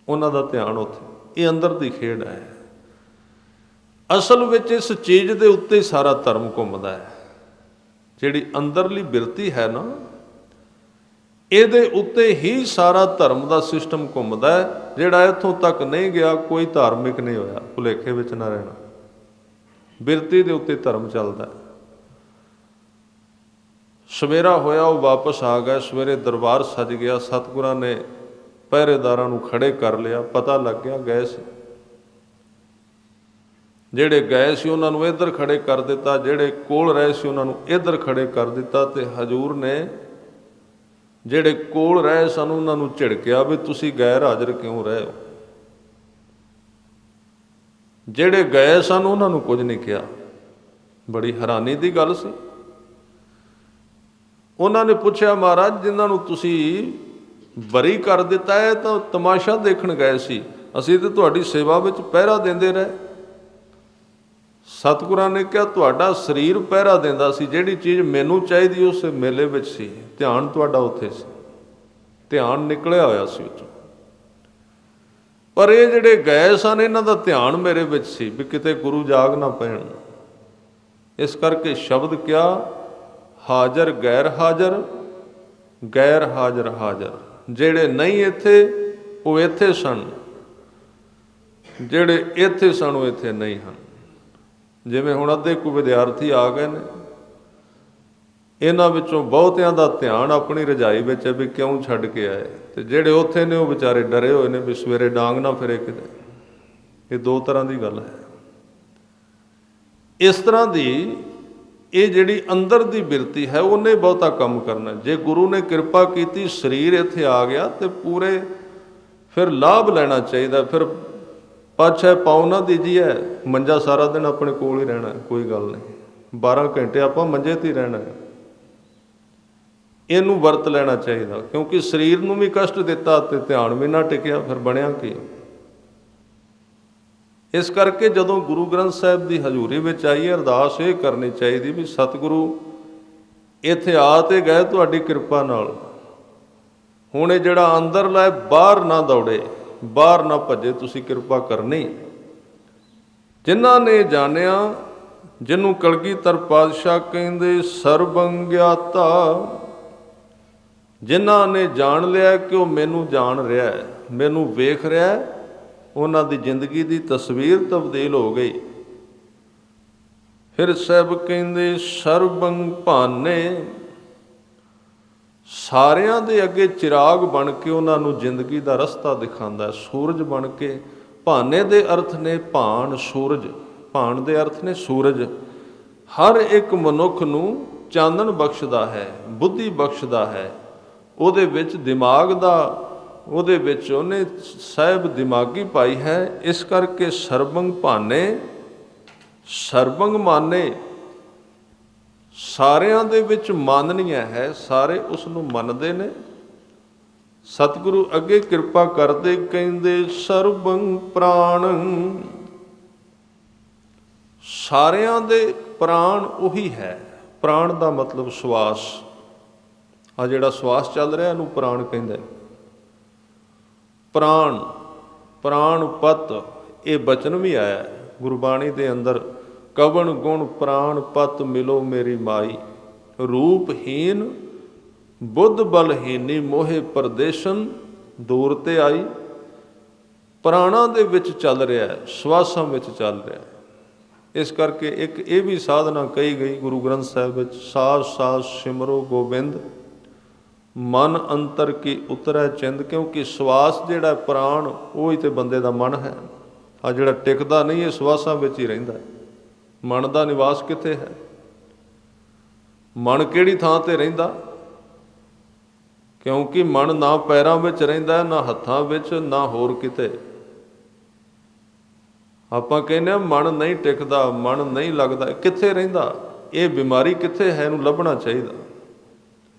ਉਹਨਾਂ ਦਾ ਧਿਆਨ ਉੱਥੇ। ਇਹ ਅੰਦਰ ਦੀ ਖੇਡ ਹੈ। ਅਸਲ ਵਿੱਚ ਇਸ ਚੀਜ਼ ਦੇ ਉੱਤੇ ਹੀ ਸਾਰਾ ਧਰਮ ਘੁੰਮਦਾ ਹੈ। ਜਿਹੜੀ ਅੰਦਰਲੀ ਬਿਰਤੀ ਹੈ ਨਾ, ਇਹਦੇ ਉੱਤੇ ਹੀ ਸਾਰਾ ਧਰਮ ਦਾ ਸਿਸਟਮ ਘੁੰਮਦਾ ਹੈ। ਜਿਹੜਾ ਇੱਥੋਂ ਤੱਕ ਨਹੀਂ ਗਿਆ, ਕੋਈ ਧਾਰਮਿਕ ਨਹੀਂ ਹੋਇਆ। ਭੁਲੇਖੇ ਵਿੱਚ ਨਾ ਰਹਿਣਾ, ਬਿਰਤੀ ਦੇ ਉੱਤੇ ਧਰਮ ਚੱਲਦਾ ਹੈ। ਸਵੇਰਾ ਹੋਇਆ, ਉਹ ਵਾਪਸ ਆ ਗਏ। ਸਵੇਰੇ ਦਰਬਾਰ ਸਜ ਗਿਆ, ਸਤਿਗੁਰਾਂ ਨੇ ਪਹਿਰੇਦਾਰਾਂ ਨੂੰ ਖੜੇ ਕਰ ਲਿਆ, ਪਤਾ ਲੱਗ ਗਿਆ ਗਏ ਸੀ। ਜਿਹੜੇ ਗਏ ਸੀ ਉਹਨਾਂ ਨੂੰ ਇੱਧਰ ਖੜੇ ਕਰ ਦਿੱਤਾ, ਜਿਹੜੇ ਕੋਲ ਰਹੇ ਸੀ ਉਹਨਾਂ ਨੂੰ ਇੱਧਰ ਖੜੇ ਕਰ ਦਿੱਤਾ। ਤੇ ਹਜ਼ੂਰ ਨੇ ਜਿਹੜੇ ਕੋਲ ਰਹੇ ਸਨ ਉਹਨਾਂ ਨੂੰ ਝਿੜਕਿਆ ਵੀ ਤੁਸੀਂ ਗੈਰ ਹਾਜ਼ਰ ਕਿਉਂ ਰਹੇ ਹੋ। ਜਿਹੜੇ ਗਏ ਸਨ ਉਹਨਾਂ ਨੂੰ ਕੁਝ ਨਹੀਂ ਕਿਹਾ। ਬੜੀ ਹੈਰਾਨੀ ਦੀ ਗੱਲ ਸੀ। ਉਹਨਾਂ ਨੇ ਪੁੱਛਿਆ, ਮਹਾਰਾਜ ਜਿਨ੍ਹਾਂ ਨੂੰ ਤੁਸੀਂ ਬਰੀ ਕਰ ਦਿੱਤਾ ਹੈ ਤਾਂ ਤਮਾਸ਼ਾ ਦੇਖਣ ਗਏ ਸੀ, ਅਸੀਂ ਤਾਂ ਤੁਹਾਡੀ ਸੇਵਾ ਵਿੱਚ ਪਹਿਰਾ ਦਿੰਦੇ ਰਹੇ। ਸਤਿਗੁਰਾਂ ਨੇ ਕਿਹਾ ਤੁਹਾਡਾ ਸਰੀਰ ਪਹਿਰਾ ਦਿੰਦਾ ਸੀ, ਜਿਹੜੀ ਚੀਜ਼ ਮੈਨੂੰ ਚਾਹੀਦੀ ਉਸ ਮੇਲੇ ਵਿੱਚ ਸੀ, ਧਿਆਨ ਤੁਹਾਡਾ ਉੱਥੇ ਸੀ, ਧਿਆਨ ਨਿਕਲਿਆ ਹੋਇਆ ਸੀ ਉੱਥੋਂ। ਪਰ ਇਹ ਜਿਹੜੇ ਗਏ ਸਨ ਇਹਨਾਂ ਦਾ ਧਿਆਨ ਮੇਰੇ ਵਿੱਚ ਸੀ ਵੀ ਕਿਤੇ ਗੁਰੂ ਜਾਗ ਨਾ ਪੈਣ। ਇਸ ਕਰਕੇ ਸ਼ਬਦ ਕਿਹਾ, ਹਾਜ਼ਰ ਗੈਰ ਹਾਜ਼ਰ, ਗੈਰ ਹਾਜ਼ਰ ਹਾਜ਼ਰ। ਜਿਹੜੇ ਨਹੀਂ ਇੱਥੇ ਉਹ ਇੱਥੇ ਸਨ, ਜਿਹੜੇ ਇੱਥੇ ਸਨ ਉਹ ਇੱਥੇ ਨਹੀਂ ਹਨ। ਜਿਵੇਂ ਹੁਣ ਅੱਧੇ ਕੁ ਵਿਦਿਆਰਥੀ ਆ ਗਏ ਨੇ, ਇਹਨਾਂ ਵਿੱਚੋਂ ਬਹੁਤਿਆਂ ਦਾ ਧਿਆਨ ਆਪਣੀ ਰਜਾਈ ਵਿੱਚ ਹੈ ਵੀ ਕਿਉਂ ਛੱਡ ਕੇ ਆਏ, ਤੇ ਜਿਹੜੇ ਉੱਥੇ ਨੇ ਉਹ ਵਿਚਾਰੇ ਡਰੇ ਹੋਏ ਨੇ ਵੀ ਸਵੇਰੇ ਡਾਂਗ ਨਾ ਫਿਰੇ ਕਿਤੇ। ਇਹ ਦੋ ਤਰ੍ਹਾਂ ਦੀ ਗੱਲ ਹੈ। ਇਸ ਤਰ੍ਹਾਂ ਦੀ ਇਹ ਜਿਹੜੀ ਅੰਦਰ ਦੀ ਬਿਰਤੀ ਹੈ ਉਹਨੇ ਬਹੁਤਾ ਕੰਮ ਕਰਨਾ। ਜੇ ਗੁਰੂ ਨੇ ਕਿਰਪਾ ਕੀਤੀ ਸਰੀਰ ਇੱਥੇ ਆ ਗਿਆ ਤੇ ਪੂਰੇ ਫਿਰ ਲਾਭ ਲੈਣਾ ਚਾਹੀਦਾ। ਫਿਰ ਪਾਛੈ ਪਾਉ ਨਾ ਦੀਜੀਏ, ਮੰਜਾ ਸਾਰਾ ਦਿਨ ਆਪਣੇ ਕੋਲ ਹੀ ਰਹਿਣਾ, ਕੋਈ ਗੱਲ ਨਹੀਂ, 12 ਘੰਟੇ ਆਪਾਂ ਮੰਜੇ 'ਤੇ ਹੀ ਰਹਿਣਾ। ਇਹਨੂੰ ਵਰਤ ਲੈਣਾ ਚਾਹੀਦਾ, ਕਿਉਂਕਿ ਸਰੀਰ ਨੂੰ ਵੀ ਕਸ਼ਟ ਦਿੱਤਾ ਤੇ ਧਿਆਨ ਵੀ ਨਾ ਟਿਕਿਆ, ਫਿਰ ਬਣਿਆ ਕੀ। ਇਸ ਕਰਕੇ ਜਦੋਂ ਗੁਰੂ ਗ੍ਰੰਥ ਸਾਹਿਬ ਦੀ ਹਜ਼ੂਰੀ ਵਿੱਚ ਆਈਏ, ਅਰਦਾਸ ਇਹ ਕਰਨੀ ਚਾਹੀਦੀ ਵੀ ਸਤਿਗੁਰੂ ਇੱਥੇ ਆ ਤੇ ਗਏ ਤੁਹਾਡੀ ਕਿਰਪਾ ਨਾਲ, ਹੁਣ ਇਹ ਜਿਹੜਾ ਅੰਦਰਲਾ ਬਾਹਰ ਨਾ ਦੌੜੇ, ਬਾਹਰ ਨਾ ਭੱਜੇ, ਤੁਸੀਂ ਕਿਰਪਾ ਕਰਨੀ। ਜਿਨ੍ਹਾਂ ਨੇ ਜਾਣਿਆ, ਜਿਹਨੂੰ ਕਲਗੀਧਰ ਪਾਤਸ਼ਾਹ ਕਹਿੰਦੇ ਸਰਬੰ ਗਿਆਤਾ, ਜਿਨ੍ਹਾਂ ਨੇ ਜਾਣ ਲਿਆ ਕਿ ਉਹ ਮੈਨੂੰ ਜਾਣ ਰਿਹਾ ਹੈ, ਮੈਨੂੰ ਵੇਖ ਰਿਹਾ ਹੈ, ਉਹਨਾਂ ਦੀ ਜ਼ਿੰਦਗੀ ਦੀ ਤਸਵੀਰ ਤਬਦੀਲ ਹੋ ਗਈ। ਫਿਰ ਸਾਹਿਬ ਕਹਿੰਦੇ ਸਰਬੰ ਭਾਨੇ, ਸਾਰਿਆਂ ਦੇ ਅੱਗੇ ਚਿਰਾਗ ਬਣ ਕੇ ਉਹਨਾਂ ਨੂੰ ਜ਼ਿੰਦਗੀ ਦਾ ਰਸਤਾ ਦਿਖਾਉਂਦਾ। ਸੂਰਜ ਬਣ ਕੇ, ਭਾਨੇ ਦੇ ਅਰਥ ਨੇ ਭਾਣ, ਸੂਰਜ, ਭਾਣ ਦੇ ਅਰਥ ਨੇ ਸੂਰਜ। ਹਰ ਇੱਕ ਮਨੁੱਖ ਨੂੰ ਚਾਨਣ ਬਖਸ਼ਦਾ ਹੈ, ਬੁੱਧੀ ਬਖਸ਼ਦਾ ਹੈ, ਉਹਦੇ ਵਿੱਚ ਦਿਮਾਗ ਦਾ, ਉਹਦੇ ਵਿੱਚ ਉਹਨੇ ਸਾਹਿਬ ਦਿਮਾਗੀ ਪਾਈ ਹੈ। ਇਸ ਕਰਕੇ ਸਰਬੰਗ ਭਾਨੇ, ਸਰਬੰਗ ਮਾਨੇ, ਸਾਰਿਆਂ ਦੇ ਵਿੱਚ ਮਾਨਨੀय ਹੈ, ਸਾਰੇ ਉਸ ਨੂੰ ਮੰਨਦੇ ਨੇ। ਸਤਿਗੁਰੂ ਅੱਗੇ ਕਿਰਪਾ ਕਰਦੇ ਕਹਿੰਦੇ ਸਰਬੰ ਪ੍ਰਾਣੰ, ਸਾਰਿਆਂ ਦੇ ਪ੍ਰਾਣ ਉਹੀ ਹੈ। ਪ੍ਰਾਣ ਦਾ ਮਤਲਬ ਸਵਾਸ, ਆ ਜਿਹੜਾ ਸਵਾਸ ਚੱਲ ਰਿਹਾ ਇਹਨੂੰ ਪ੍ਰਾਣ ਕਹਿੰਦੇ। ਪ੍ਰਾਣ, ਪ੍ਰਾਣਪਤ, ਇਹ ਬਚਨ ਵੀ ਆਇਆ ਗੁਰਬਾਣੀ ਦੇ ਅੰਦਰ, ਕਵਣ ਗੁਣ ਪ੍ਰਾਣ ਪਤ ਮਿਲੋ ਮੇਰੀ ਮਾਈ, ਰੂਪਹੀਨ ਬੁੱਧ ਬਲਹੀਨੀ ਮੋਹੇ ਪਰਦੇਸ਼ਨ ਦੂਰ ਤੇ ਆਈ। ਪ੍ਰਾਣਾਂ ਦੇ ਵਿੱਚ ਚੱਲ ਰਿਹਾ ਹੈ, ਸਵਾਸਾਂ ਵਿੱਚ ਚੱਲ ਰਿਹਾ ਹੈ। ਇਸ ਕਰਕੇ ਇੱਕ ਇਹ ਵੀ ਸਾਧਨਾ ਕਹੀ ਗਈ ਗੁਰੂ ਗ੍ਰੰਥ ਸਾਹਿਬ ਵਿੱਚ, ਸਾਸ ਸਾਸ ਸਿਮਰੋ ਗੋਬਿੰਦ, ਮਨ ਅੰਤਰ ਕੀ ਉਤਰੈ ਚਿੰਦ। ਕਿਉਂਕਿ ਸਵਾਸ ਜਿਹੜਾ ਪ੍ਰਾਣ ਉਹ ਹੀ ਤੇ ਬੰਦੇ ਦਾ ਮਨ ਹੈ। ਆ ਜਿਹੜਾ ਟਿਕਦਾ ਨਹੀਂ ਇਹ ਸਵਾਸਾਂ ਵਿੱਚ ਹੀ ਰਹਿੰਦਾ। ਮਨ ਦਾ ਨਿਵਾਸ ਕਿੱਥੇ ਹੈ? ਮਨ ਕਿਹੜੀ ਥਾਂ ਤੇ ਰਹਿੰਦਾ? ਕਿਉਂਕਿ ਮਨ ਨਾ ਪੈਰਾਂ ਵਿੱਚ ਰਹਿੰਦਾ, ਨਾ ਹੱਥਾਂ ਵਿੱਚ, ਨਾ ਹੋਰ ਕਿਤੇ। ਆਪਾਂ ਕਹਿੰਦੇ ਹਾਂ ਮਨ ਨਹੀਂ ਟਿਕਦਾ, ਮਨ ਨਹੀਂ ਲੱਗਦਾ, ਕਿੱਥੇ ਰਹਿੰਦਾ? ਇਹ ਬਿਮਾਰੀ ਕਿੱਥੇ ਹੈ? ਇਹਨੂੰ ਲੱਭਣਾ ਚਾਹੀਦਾ।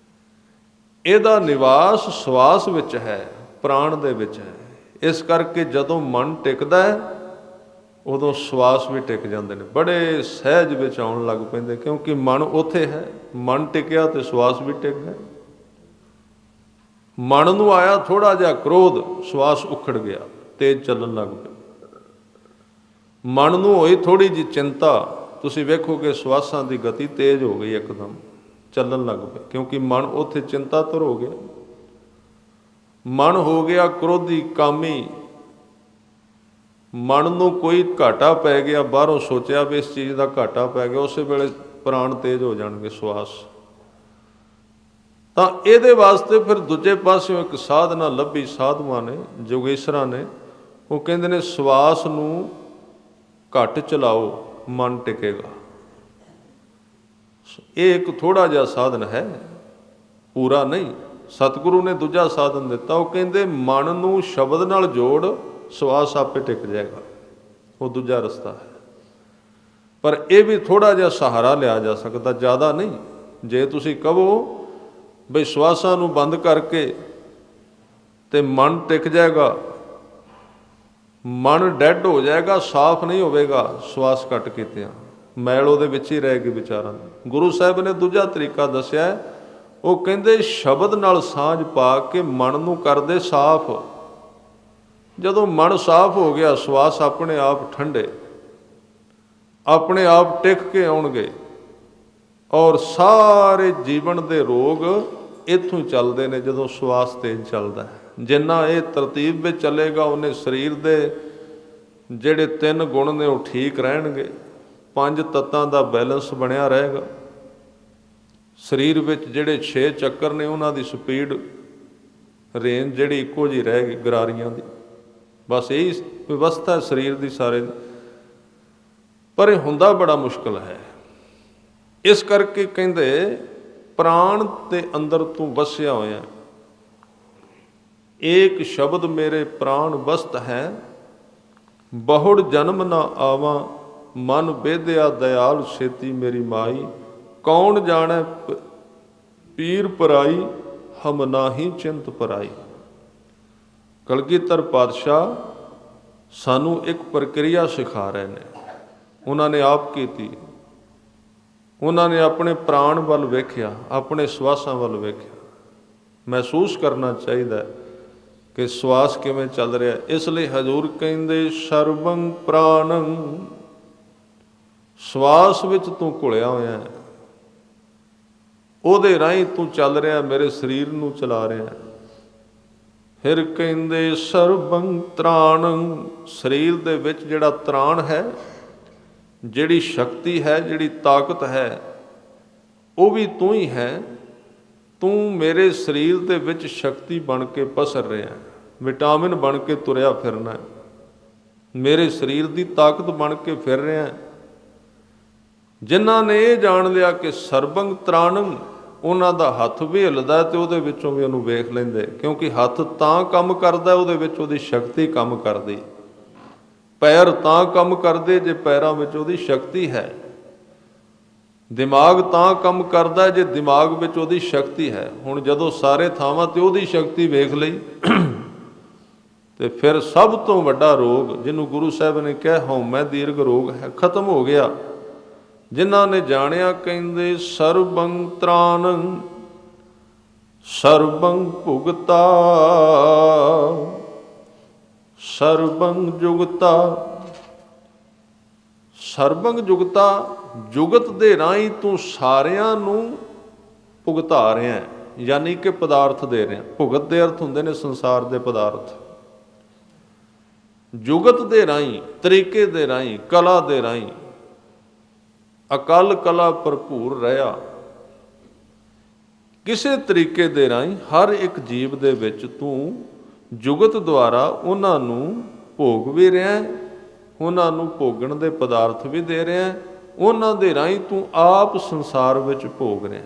ਇਹਦਾ ਨਿਵਾਸ ਸਵਾਸ ਵਿੱਚ ਹੈ, ਪ੍ਰਾਣ ਦੇ ਵਿੱਚ ਹੈ। ਇਸ ਕਰਕੇ ਜਦੋਂ ਮਨ ਟਿਕਦਾ ਹੈ ਉਦੋਂ ਸਵਾਸ ਵੀ ਟਿਕ ਜਾਂਦੇ ਨੇ, ਬੜੇ ਸਹਿਜ ਵਿੱਚ ਆਉਣ ਲੱਗ ਪੈਂਦੇ, ਕਿਉਂਕਿ ਮਨ ਉੱਥੇ ਹੈ। ਮਨ ਟਿਕਿਆ ਤੇ ਸਵਾਸ ਵੀ ਟਿਕ ਗਏ। ਮਨ ਨੂੰ ਆਇਆ ਥੋੜਾ ਜਿਹਾ ਕ੍ਰੋਧ, ਸਵਾਸ ਉਖੜ ਗਿਆ, ਤੇਜ਼ ਚੱਲਣ ਲੱਗ ਪਿਆ। ਮਨ ਨੂੰ ਹੋਈ ਥੋੜੀ ਜਿਹੀ ਚਿੰਤਾ, ਤੁਸੀਂ ਵੇਖੋਗੇ ਸਵਾਸਾਂ ਦੀ ਗਤੀ ਤੇਜ਼ ਹੋ ਗਈ, ਇੱਕਦਮ ਚੱਲਣ ਲੱਗ ਪਿਆ, ਕਿਉਂਕਿ ਮਨ ਉੱਥੇ ਚਿੰਤਾਤੁਰ ਹੋ ਗਿਆ। ਮਨ ਹੋ ਗਿਆ ਕ੍ਰੋਧੀ, ਕਾਮੀ। ਮਨ ਨੂੰ ਕੋਈ ਘਾਟਾ ਪੈ ਗਿਆ, ਬਾਹਰੋਂ ਸੋਚਿਆ ਵੀ ਇਸ ਚੀਜ਼ ਦਾ ਘਾਟਾ ਪੈ ਗਿਆ, ਉਸੇ ਵੇਲੇ ਪ੍ਰਾਣ ਤੇਜ਼ ਹੋ ਜਾਣਗੇ, ਸਵਾਸ। ਤਾਂ ਇਹਦੇ ਵਾਸਤੇ ਫਿਰ ਦੂਜੇ ਪਾਸਿਓਂ ਇੱਕ ਸਾਧਨਾ ਲੱਭੀ ਸਾਧੂਆਂ ਨੇ, ਯੋਗੇਸ਼ਰਾਂ ਨੇ। ਉਹ ਕਹਿੰਦੇ ਨੇ ਸਵਾਸ ਨੂੰ ਘੱਟ ਚਲਾਓ, ਮਨ ਟਿਕੇਗਾ। ਇਹ ਇੱਕ ਥੋੜਾ ਜਿਹਾ ਸਾਧਨ ਹੈ, ਪੂਰਾ ਨਹੀਂ। ਸਤਿਗੁਰੂ ਨੇ ਦੂਜਾ ਸਾਧਨ ਦਿੱਤਾ, ਉਹ ਕਹਿੰਦੇ ਮਨ ਨੂੰ ਸ਼ਬਦ ਨਾਲ ਜੋੜ, ਸਵਾਸ ਆਪੇ ਟਿਕ ਜਾਏਗਾ। ਉਹ ਦੂਜਾ ਰਸਤਾ ਹੈ, ਪਰ ਇਹ ਵੀ ਥੋੜਾ ਜਿਹਾ ਸਹਾਰਾ ਲਿਆ ਜਾ ਸਕਦਾ, ਜ਼ਿਆਦਾ ਨਹੀਂ। ਜੇ ਤੁਸੀਂ ਕਹੋ ਬਈ ਸਵਾਸਾਂ ਨੂੰ ਬੰਦ ਕਰਕੇ ਤੇ ਮਨ ਟਿਕ ਜਾਏਗਾ, ਮਨ ਡੈਡ ਹੋ ਜਾਏਗਾ, ਸਾਫ਼ ਨਹੀਂ ਹੋਵੇਗਾ, ਸਵਾਸ ਘੱਟ ਕੀਤਿਆਂ, ਮੈਲ ਉਹਦੇ ਵਿੱਚ ਹੀ ਰਹੇਗੀ ਵਿਚਾਰਾਂ ਦੀ। ਗੁਰੂ ਸਾਹਿਬ ਨੇ ਦੂਜਾ ਤਰੀਕਾ ਦੱਸਿਆ, ਉਹ ਕਹਿੰਦੇ ਸ਼ਬਦ ਨਾਲ ਸਾਂਝ ਪਾ ਕੇ ਮਨ ਨੂੰ ਕਰਦੇ ਸਾਫ਼। ਜਦੋਂ ਮਨ ਸਾਫ਼ ਹੋ ਗਿਆ, ਸਵਾਸ ਆਪਣੇ ਆਪ ਠੰਡੇ, ਆਪਣੇ ਆਪ ਟਿਕ ਕੇ ਆਉਣਗੇ। ਔਰ ਸਾਰੇ ਜੀਵਨ ਦੇ ਰੋਗ ਇੱਥੋਂ ਚੱਲਦੇ ਨੇ, ਜਦੋਂ ਸਵਾਸ ਤੇਜ਼ ਚੱਲਦਾ ਹੈ। ਜਿੰਨਾ ਇਹ ਤਰਤੀਬ ਵਿੱਚ ਚੱਲੇਗਾ, ਉਹਨੇ ਸਰੀਰ ਦੇ ਜਿਹੜੇ 3 ਗੁਣ ਨੇ ਉਹ ਠੀਕ ਰਹਿਣਗੇ, 5 ਤੱਤਾਂ ਦਾ ਬੈਲੈਂਸ ਬਣਿਆ ਰਹੇਗਾ। ਸਰੀਰ ਵਿੱਚ ਜਿਹੜੇ 6 ਚੱਕਰ ਨੇ, ਉਹਨਾਂ ਦੀ ਸਪੀਡ ਰੇਂਜ ਜਿਹੜੀ ਇੱਕੋ ਜਿਹੀ ਰਹੇਗੀ, ਗਰਾਰੀਆਂ ਦੀ। ਬਸ ਇਹੀ ਵਿਵਸਥਾ ਸਰੀਰ ਦੀ ਸਾਰੇ ਦੀ, ਪਰ ਇਹ ਹੁੰਦਾ ਬੜਾ ਮੁਸ਼ਕਲ ਹੈ। ਇਸ ਕਰਕੇ ਕਹਿੰਦੇ ਪ੍ਰਾਣ ਦੇ ਅੰਦਰ ਤੂੰ ਵਸਿਆ ਹੋਇਆ, ਏਕ ਸ਼ਬਦ ਮੇਰੇ ਪ੍ਰਾਣ ਵਸਤ ਹੈ, ਬਹੁੜ ਜਨਮ ਨਾ ਆਵਾਂ, ਮਨ ਬੇਦਿਆ ਦਇਆਲ ਛੇਤੀ ਮੇਰੀ ਮਾਈ, ਕੌਣ ਜਾਣੈ ਪੀਰ ਪਰਾਈ, ਹਮ ਨਾਹੀ ਚਿੰਤ ਪਰਾਈ। ਕਲਗੀਧਰ ਪਾਤਸ਼ਾਹ ਸਾਨੂੰ ਇੱਕ ਪ੍ਰਕਿਰਿਆ ਸਿਖਾ ਰਹੇ ਨੇ, ਉਹਨਾਂ ਨੇ ਆਪ ਕੀਤੀ। ਉਹਨਾਂ ਨੇ ਆਪਣੇ ਪ੍ਰਾਣ ਵੱਲ ਵੇਖਿਆ, ਆਪਣੇ ਸਵਾਸਾਂ ਵੱਲ ਵੇਖਿਆ। ਮਹਿਸੂਸ ਕਰਨਾ ਚਾਹੀਦਾ ਕਿ ਸਵਾਸ ਕਿਵੇਂ ਚੱਲ ਰਿਹਾ। ਇਸ ਲਈ ਹਜ਼ੂਰ ਕਹਿੰਦੇ ਸਰਬੰ ਪ੍ਰਾਣੰ, ਸਵਾਸ ਵਿੱਚ ਤੂੰ ਘੁਲਿਆ ਹੋਇਆ ਹੈ, ਉਹਦੇ ਰਾਹੀਂ ਤੂੰ ਚੱਲ ਰਿਹਾ, ਮੇਰੇ ਸਰੀਰ ਨੂੰ ਚਲਾ ਰਿਹਾ। ਫਿਰ ਕਹਿੰਦੇ ਸਰਬੰ ਤ੍ਰਾਣੰ, ਸਰੀਰ ਦੇ ਵਿੱਚ ਜਿਹੜਾ ਤ੍ਰਾਣ ਹੈ, ਜਿਹੜੀ ਸ਼ਕਤੀ ਹੈ, ਜਿਹੜੀ ਤਾਕਤ ਹੈ, ਉਹ ਵੀ ਤੂੰ ਹੀ ਹੈ। ਤੂੰ ਮੇਰੇ ਸਰੀਰ ਦੇ ਵਿੱਚ ਸ਼ਕਤੀ ਬਣ ਕੇ ਪਸਰ ਰਿਹਾ, ਵਿਟਾਮਿਨ ਬਣ ਕੇ ਤੁਰਿਆ ਫਿਰਨਾ, ਮੇਰੇ ਸਰੀਰ ਦੀ ਤਾਕਤ ਬਣ ਕੇ ਫਿਰ ਰਿਹਾ। ਜਿਨ੍ਹਾਂ ਨੇ ਇਹ ਜਾਣ ਲਿਆ ਕਿ ਸਰਬੰਗ ਤ੍ਰਾਣੰ, ਉਹਨਾਂ ਦਾ ਹੱਥ ਵੀ ਹਿੱਲਦਾ ਤੇ ਉਹਦੇ ਵਿੱਚੋਂ ਵੀ ਉਹਨੂੰ ਵੇਖ ਲੈਂਦੇ, ਕਿਉਂਕਿ ਹੱਥ ਤਾਂ ਕੰਮ ਕਰਦਾ ਉਹਦੇ ਵਿੱਚ ਉਹਦੀ ਸ਼ਕਤੀ ਕੰਮ ਕਰਦੀ। ਪੈਰ ਤਾਂ ਕੰਮ ਕਰਦੇ ਜੇ ਪੈਰਾਂ ਵਿੱਚ ਉਹਦੀ ਸ਼ਕਤੀ ਹੈ। ਦਿਮਾਗ ਤਾਂ ਕੰਮ ਕਰਦਾ ਜੇ ਦਿਮਾਗ ਵਿੱਚ ਉਹਦੀ ਸ਼ਕਤੀ ਹੈ। ਹੁਣ ਜਦੋਂ ਸਾਰੇ ਥਾਵਾਂ ਤੇ ਉਹਦੀ ਸ਼ਕਤੀ ਵੇਖ ਲਈ ਤੇ ਫਿਰ ਸਭ ਤੋਂ ਵੱਡਾ ਰੋਗ, ਜਿਹਨੂੰ ਗੁਰੂ ਸਾਹਿਬ ਨੇ ਕਿਹਾ ਹਉਮੈ ਦੀਰਘ ਰੋਗ ਹੈ, ਖਤਮ ਹੋ ਗਿਆ। ਜਿਨ੍ਹਾਂ ਨੇ ਜਾਣਿਆ ਕਹਿੰਦੇ ਸਰਬੰ ਤ੍ਰਾਣੰ ਸਰਬੰ ਭੁਗਤਾ ਸਰਬੰ ਜੁਗਤਾ। ਸਰਬੰਗ ਜੁਗਤਾ, ਜੁਗਤ ਦੇ ਰਾਹੀਂ ਤੂੰ ਸਾਰਿਆਂ ਨੂੰ ਭੁਗਤਾ ਰਿਹਾ, ਯਾਨੀ ਕਿ ਪਦਾਰਥ ਦੇ ਰਿਹਾ। ਭੁਗਤ ਦੇ ਅਰਥ ਹੁੰਦੇ ਨੇ ਸੰਸਾਰ ਦੇ ਪਦਾਰਥ। ਜੁਗਤ ਦੇ ਰਾਹੀਂ, ਤਰੀਕੇ ਦੇ ਰਾਹੀਂ, ਕਲਾ ਦੇ ਰਾਹੀਂ, ਅਕਲ ਕਲਾ ਭਰਪੂਰ ਰਿਹਾ। ਕਿਸੇ ਤਰੀਕੇ ਦੇ ਰਾਹੀਂ ਹਰ ਇੱਕ ਜੀਵ ਦੇ ਵਿੱਚ ਤੂੰ ਜੁਗਤ ਦੁਆਰਾ ਉਹਨਾਂ ਨੂੰ ਭੋਗ ਵੀ ਰਿਹਾ, ਉਹਨਾਂ ਨੂੰ ਭੋਗਣ ਦੇ ਪਦਾਰਥ ਵੀ ਦੇ ਰਿਹਾ, ਉਹਨਾਂ ਦੇ ਰਾਹੀਂ ਤੂੰ ਆਪ ਸੰਸਾਰ ਵਿੱਚ ਭੋਗ ਰਿਹਾ।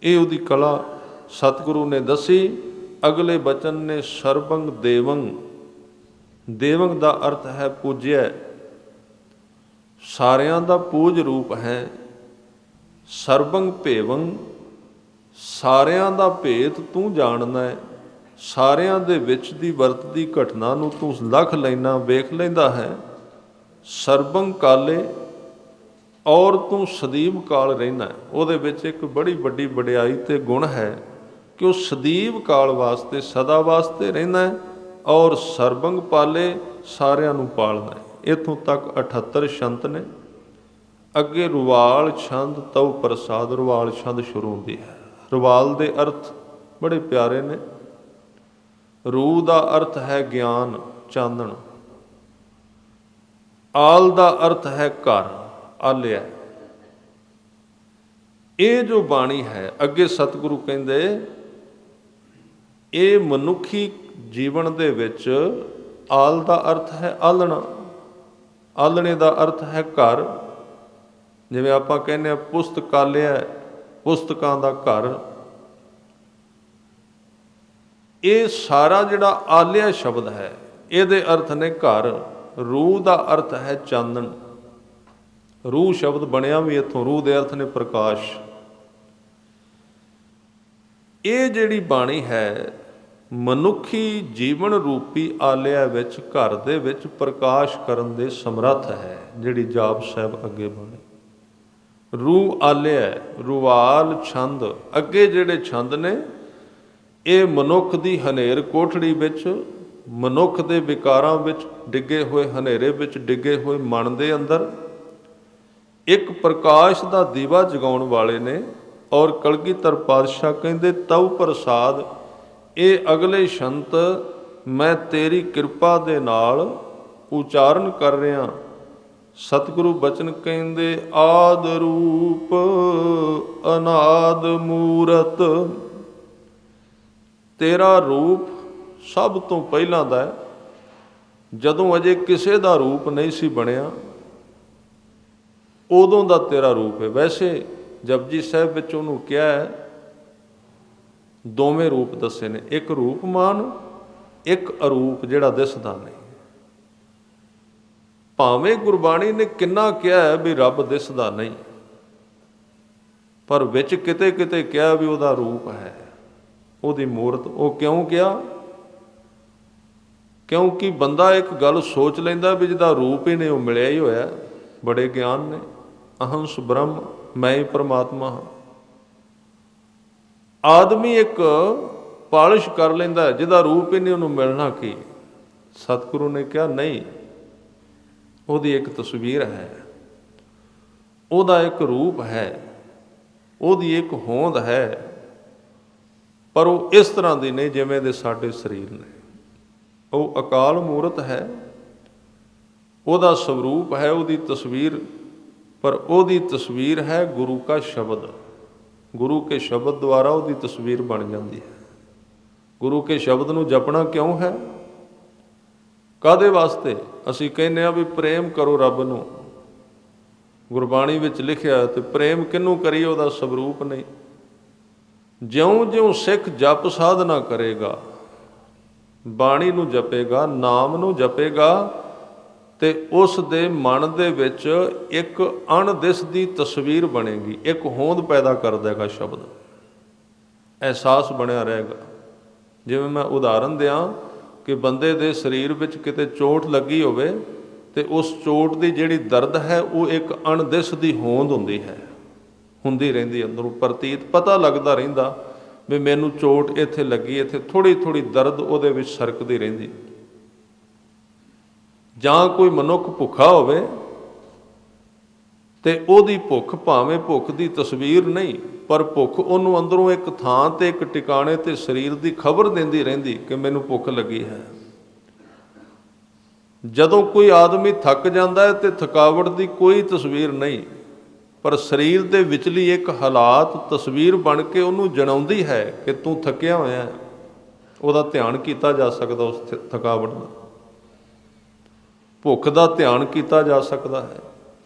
ਇਹ ਉਹਦੀ ਕਲਾ ਸਤਿਗੁਰੂ ਨੇ ਦੱਸੀ। ਅਗਲੇ ਬਚਨ ਨੇ ਸਰਬੰਗ ਦੇਵੰ। ਦੇਵੰ ਦਾ ਅਰਥ ਹੈ ਪੂਜਿਆ, ਸਾਰਿਆਂ ਦਾ ਪੂਜ ਰੂਪ ਹੈ। ਸਰਬੰਗ ਭੇਵੰ, ਸਾਰਿਆਂ ਦਾ ਭੇਦ ਤੂੰ ਜਾਣਦਾ ਹੈ। ਸਾਰਿਆਂ ਦੇ ਵਿੱਚ ਦੀ ਵਰਤਦੀ ਘਟਨਾ ਨੂੰ ਤੂੰ ਲਖ ਲੈਣਾ, ਵੇਖ ਲੈਂਦਾ ਹੈ। ਸਰਬੰ ਕਾਲੇ, ਔਰ ਤੂੰ ਸਦੀਵ ਕਾਲ ਰਹਿਣਾ। ਉਹਦੇ ਵਿੱਚ ਇੱਕ ਬੜੀ ਵੱਡੀ ਵਡਿਆਈ ਤੇ ਗੁਣ ਹੈ ਕਿ ਉਹ ਸਦੀਵ ਕਾਲ ਵਾਸਤੇ, ਸਦਾ ਵਾਸਤੇ ਰਹਿਣਾ ਹੈ, ਔਰ ਸਰਬੰਗ ਪਾਲੇ, ਸਾਰਿਆਂ ਨੂੰ ਪਾਲਣਾ ਹੈ। ਇੱਥੋਂ ਤੱਕ 78 ਛੰਤ ਨੇ। ਅੱਗੇ ਰੁਵਾਲ ਛੰਦ ਤਉ ਪ੍ਰਸਾਦ, ਰੁਵਾਲ ਛੰਦ ਸ਼ੁਰੂ ਹੁੰਦੀ ਹੈ। ਰੁਵਾਲ ਦੇ ਅਰਥ ਬੜੇ ਪਿਆਰੇ ਨੇ। ਰੂ ਦਾ ਅਰਥ ਹੈ ਗਿਆਨ, ਚਾਨਣ। ਆਲ ਦਾ ਅਰਥ ਹੈ ਘਰ, ਆਲਿਆ। ਇਹ ਜੋ ਬਾਣੀ ਹੈ, ਅੱਗੇ ਸਤਿਗੁਰੂ ਕਹਿੰਦੇ, ਇਹ ਮਨੁੱਖੀ ਜੀਵਨ ਦੇ ਵਿੱਚ ਆਲ ਦਾ ਅਰਥ ਹੈ ਆਲਣਾ, ਆਲਣੇ ਦਾ ਅਰਥ ਹੈ ਘਰ। ਜਿਵੇਂ ਆਪਾਂ ਕਹਿੰਦੇ ਹਾਂ ਪੁਸਤਕਾਲਿਆ, ਪੁਸਤਕਾਂ ਦਾ ਘਰ। ਇਹ ਸਾਰਾ ਜਿਹੜਾ ਆਲਿਆ ਸ਼ਬਦ ਹੈ, ਇਹਦੇ ਅਰਥ ਨੇ ਘਰ। ਰੂਹ ਦਾ ਅਰਥ ਹੈ ਚਾਨਣ। ਰੂਹ ਸ਼ਬਦ ਬਣਿਆ ਵੀ ਇੱਥੋਂ, ਰੂਹ ਦੇ ਅਰਥ ਨੇ ਪ੍ਰਕਾਸ਼। ਇਹ ਜਿਹੜੀ ਬਾਣੀ ਹੈ ਮਨੁੱਖੀ ਜੀਵਨ ਰੂਪੀ ਆਲਿਆ ਵਿੱਚ, ਘਰ ਦੇ ਵਿੱਚ ਪ੍ਰਕਾਸ਼ ਕਰਨ ਦੇ ਸਮਰੱਥ ਹੈ। ਜਿਹੜੀ ਜਾਪ ਸਾਹਿਬ ਅੱਗੇ ਬਾਣੀ, ਰੂਹ ਆਲਿਆ, ਰੁਵਾਲ ਛੰਦ। ਅੱਗੇ ਜਿਹੜੇ ਛੰਦ ਨੇ, ਇਹ ਮਨੁੱਖ ਦੀ ਹਨੇਰ ਕੋਠੜੀ ਵਿੱਚ, ਮਨੁੱਖ ਦੇ ਵਿਕਾਰਾਂ ਵਿੱਚ ਡਿੱਗੇ ਹੋਏ, ਹਨੇਰੇ ਵਿੱਚ ਡਿੱਗੇ ਹੋਏ ਮਨ ਦੇ ਅੰਦਰ ਇੱਕ ਪ੍ਰਕਾਸ਼ ਦਾ ਦੀਵਾ ਜਗਾਉਣ ਵਾਲੇ ਨੇ। ਔਰ ਕਲਗੀਧਰ ਪਾਤਸ਼ਾਹ ਕਹਿੰਦੇ ਤਉ ਪ੍ਰਸਾਦ, ਇਹ ਅਗਲੇ ਛੰਤ ਮੈਂ ਤੇਰੀ ਕਿਰਪਾ ਦੇ ਨਾਲ ਉਚਾਰਨ ਕਰ ਰਿਹਾ। ਸਤਿਗੁਰੂ ਬਚਨ ਕਹਿੰਦੇ ਆਦ ਰੂਪ ਅਨਾਦ ਮੂਰਤ, ਤੇਰਾ ਰੂਪ ਸਭ ਤੋਂ ਪਹਿਲਾਂ ਦਾ ਹੈ, ਜਦੋਂ ਅਜੇ ਕਿਸੇ ਦਾ ਰੂਪ ਨਹੀਂ ਸੀ ਬਣਿਆ, ਉਦੋਂ ਦਾ ਤੇਰਾ ਰੂਪ ਹੈ। ਵੈਸੇ ਜਪਜੀ ਸਾਹਿਬ ਵਿੱਚ ਉਹਨੂੰ ਕਿਹਾ ਹੈ, ਦੋਵੇਂ ਰੂਪ ਦੱਸੇ ਨੇ, ਇੱਕ ਰੂਪਮਾਨ, ਇੱਕ ਅਰੂਪ ਜਿਹੜਾ ਦਿਸਦਾ ਨਹੀਂ। ਭਾਵੇਂ ਗੁਰਬਾਣੀ ਨੇ ਕਿੰਨਾ ਕਿਹਾ ਹੈ ਵੀ ਰੱਬ ਦਿਸਦਾ ਨਹੀਂ, ਪਰ ਵਿੱਚ ਕਿਤੇ ਕਿਤੇ ਕਿਹਾ ਵੀ ਉਹਦਾ ਰੂਪ ਹੈ, ਉਹਦੀ ਮੂਰਤ। ਉਹ ਕਿਉਂ ਕਿਹਾ? ਕਿਉਂਕਿ ਬੰਦਾ ਇੱਕ ਗੱਲ ਸੋਚ ਲੈਂਦਾ ਵੀ ਜਿਹਦਾ ਰੂਪ ਹੀ ਨਹੀਂ, ਉਹ ਮਿਲਿਆ ਹੀ ਹੋਇਆ। ਬੜੇ ਗਿਆਨ ਨੇ, ਅਹੰਸ ਬ੍ਰਹਮ, ਮੈਂ ਹੀ ਪਰਮਾਤਮਾ ਹਾਂ। ਆਦਮੀ ਇੱਕ ਪਾਲਿਸ਼ ਕਰ ਲੈਂਦਾ, ਜਿਹਦਾ ਰੂਪ ਹੀ ਨਹੀਂ, ਉਹਨੂੰ ਮਿਲਣਾ ਕੀ? ਸਤਿਗੁਰੂ ਨੇ ਕਿਹਾ ਨਹੀਂ, ਉਹਦੀ ਇੱਕ ਤਸਵੀਰ ਹੈ, ਉਹਦਾ ਇੱਕ ਰੂਪ ਹੈ, ਉਹਦੀ ਇੱਕ ਹੋਂਦ ਹੈ, ਪਰ ਉਹ ਇਸ ਤਰ੍ਹਾਂ ਦੀ ਨਹੀਂ ਜਿਵੇਂ ਦੇ ਸਾਡੇ ਸਰੀਰ ਨੇ। ਉਹ ਅਕਾਲ ਮੂਰਤ ਹੈ, ਉਹਦਾ ਸਵਰੂਪ ਹੈ, ਉਹਦੀ ਤਸਵੀਰ, ਪਰ ਉਹਦੀ ਤਸਵੀਰ ਹੈ ਗੁਰੂ ਕਾ ਸ਼ਬਦ। ਗੁਰੂ ਕੇ ਸ਼ਬਦ ਦੁਆਰਾ ਉਹਦੀ ਤਸਵੀਰ ਬਣ ਜਾਂਦੀ ਹੈ। ਗੁਰੂ ਕੇ ਸ਼ਬਦ ਨੂੰ ਜਪਣਾ ਕਿਉਂ ਹੈ? ਕਾਹਦੇ ਵਾਸਤੇ? ਅਸੀਂ ਕਹਿੰਦੇ ਹਾਂ ਵੀ ਪ੍ਰੇਮ ਕਰੋ ਰੱਬ ਨੂੰ, ਗੁਰਬਾਣੀ ਵਿੱਚ ਲਿਖਿਆ, ਤੇ ਪ੍ਰੇਮ ਕਿਹਨੂੰ ਕਰੀਏ? ਉਹਦਾ ਸਵਰੂਪ ਨਹੀਂ। ਜਿਉਂ-ਜਿਉਂ ਸਿੱਖ ਜਪ ਸਾਧਨਾ ਕਰੇਗਾ, ਬਾਣੀ ਨੂੰ ਜਪੇਗਾ, ਨਾਮ ਨੂੰ ਜਪੇਗਾ, ਤੇ ਉਸ ਦੇ ਮਨ ਦੇ ਵਿੱਚ ਇੱਕ ਅਣਦਿਸਦੀ ਤਸਵੀਰ ਬਣੇਗੀ, ਇੱਕ ਹੋਂਦ ਪੈਦਾ ਕਰ ਦੇਗਾ ਸ਼ਬਦ, ਅਹਿਸਾਸ ਬਣਿਆ ਰਹੇਗਾ। ਜਿਵੇਂ ਮੈਂ ਉਦਾਹਰਨ ਦਿਆਂ ਕਿ ਬੰਦੇ ਦੇ ਸਰੀਰ ਵਿੱਚ ਕਿਤੇ ਚੋਟ ਲੱਗੀ ਹੋਵੇ, ਤੇ ਉਸ ਚੋਟ ਦੀ ਜਿਹੜੀ ਦਰਦ ਹੈ ਉਹ ਇੱਕ ਅਣਦਿਸਦੀ ਹੋਂਦ ਹੁੰਦੀ ਹੈ, ਹੁੰਦੀ ਰਹਿੰਦੀ ਅੰਦਰੋਂ ਪ੍ਰਤੀਤ, ਪਤਾ ਲੱਗਦਾ ਰਹਿੰਦਾ ਵੀ ਮੈਨੂੰ ਚੋਟ ਇੱਥੇ ਲੱਗੀ, ਇੱਥੇ ਥੋੜ੍ਹੀ ਥੋੜ੍ਹੀ ਦਰਦ ਉਹਦੇ ਵਿੱਚ ਸਰਕਦੀ ਰਹਿੰਦੀ। ਜਾਂ ਕੋਈ ਮਨੁੱਖ ਭੁੱਖਾ ਹੋਵੇ ਤੇ ਉਹਦੀ ਭੁੱਖ, ਭਾਵੇਂ ਭੁੱਖ ਦੀ ਤਸਵੀਰ ਨਹੀਂ, ਪਰ ਭੁੱਖ ਉਹਨੂੰ ਅੰਦਰੋਂ ਇੱਕ ਥਾਂ ਤੇ, ਇੱਕ ਟਿਕਾਣੇ ਤੇ ਸਰੀਰ ਦੀ ਖਬਰ ਦਿੰਦੀ ਰਹਿੰਦੀ ਕਿ ਮੈਨੂੰ ਭੁੱਖ ਲੱਗੀ ਹੈ। ਜਦੋਂ ਕੋਈ ਆਦਮੀ ਥੱਕ ਜਾਂਦਾ ਹੈ ਤੇ ਥਕਾਵਟ ਦੀ ਕੋਈ ਤਸਵੀਰ ਨਹੀਂ, ਪਰ ਸਰੀਰ ਦੇ ਵਿਚਲੀ ਇੱਕ ਹਾਲਾਤ ਤਸਵੀਰ ਬਣ ਕੇ ਉਹਨੂੰ ਜਣਾਉਂਦੀ ਹੈ ਕਿ ਤੂੰ ਥੱਕਿਆ ਹੋਇਆ। ਉਹਦਾ ਧਿਆਨ ਕੀਤਾ ਜਾ ਸਕਦਾ, ਉਸ ਥਕਾਵਟ ਦਾ, ਭੁੱਖ ਦਾ ਧਿਆਨ ਕੀਤਾ ਜਾ ਸਕਦਾ ਹੈ।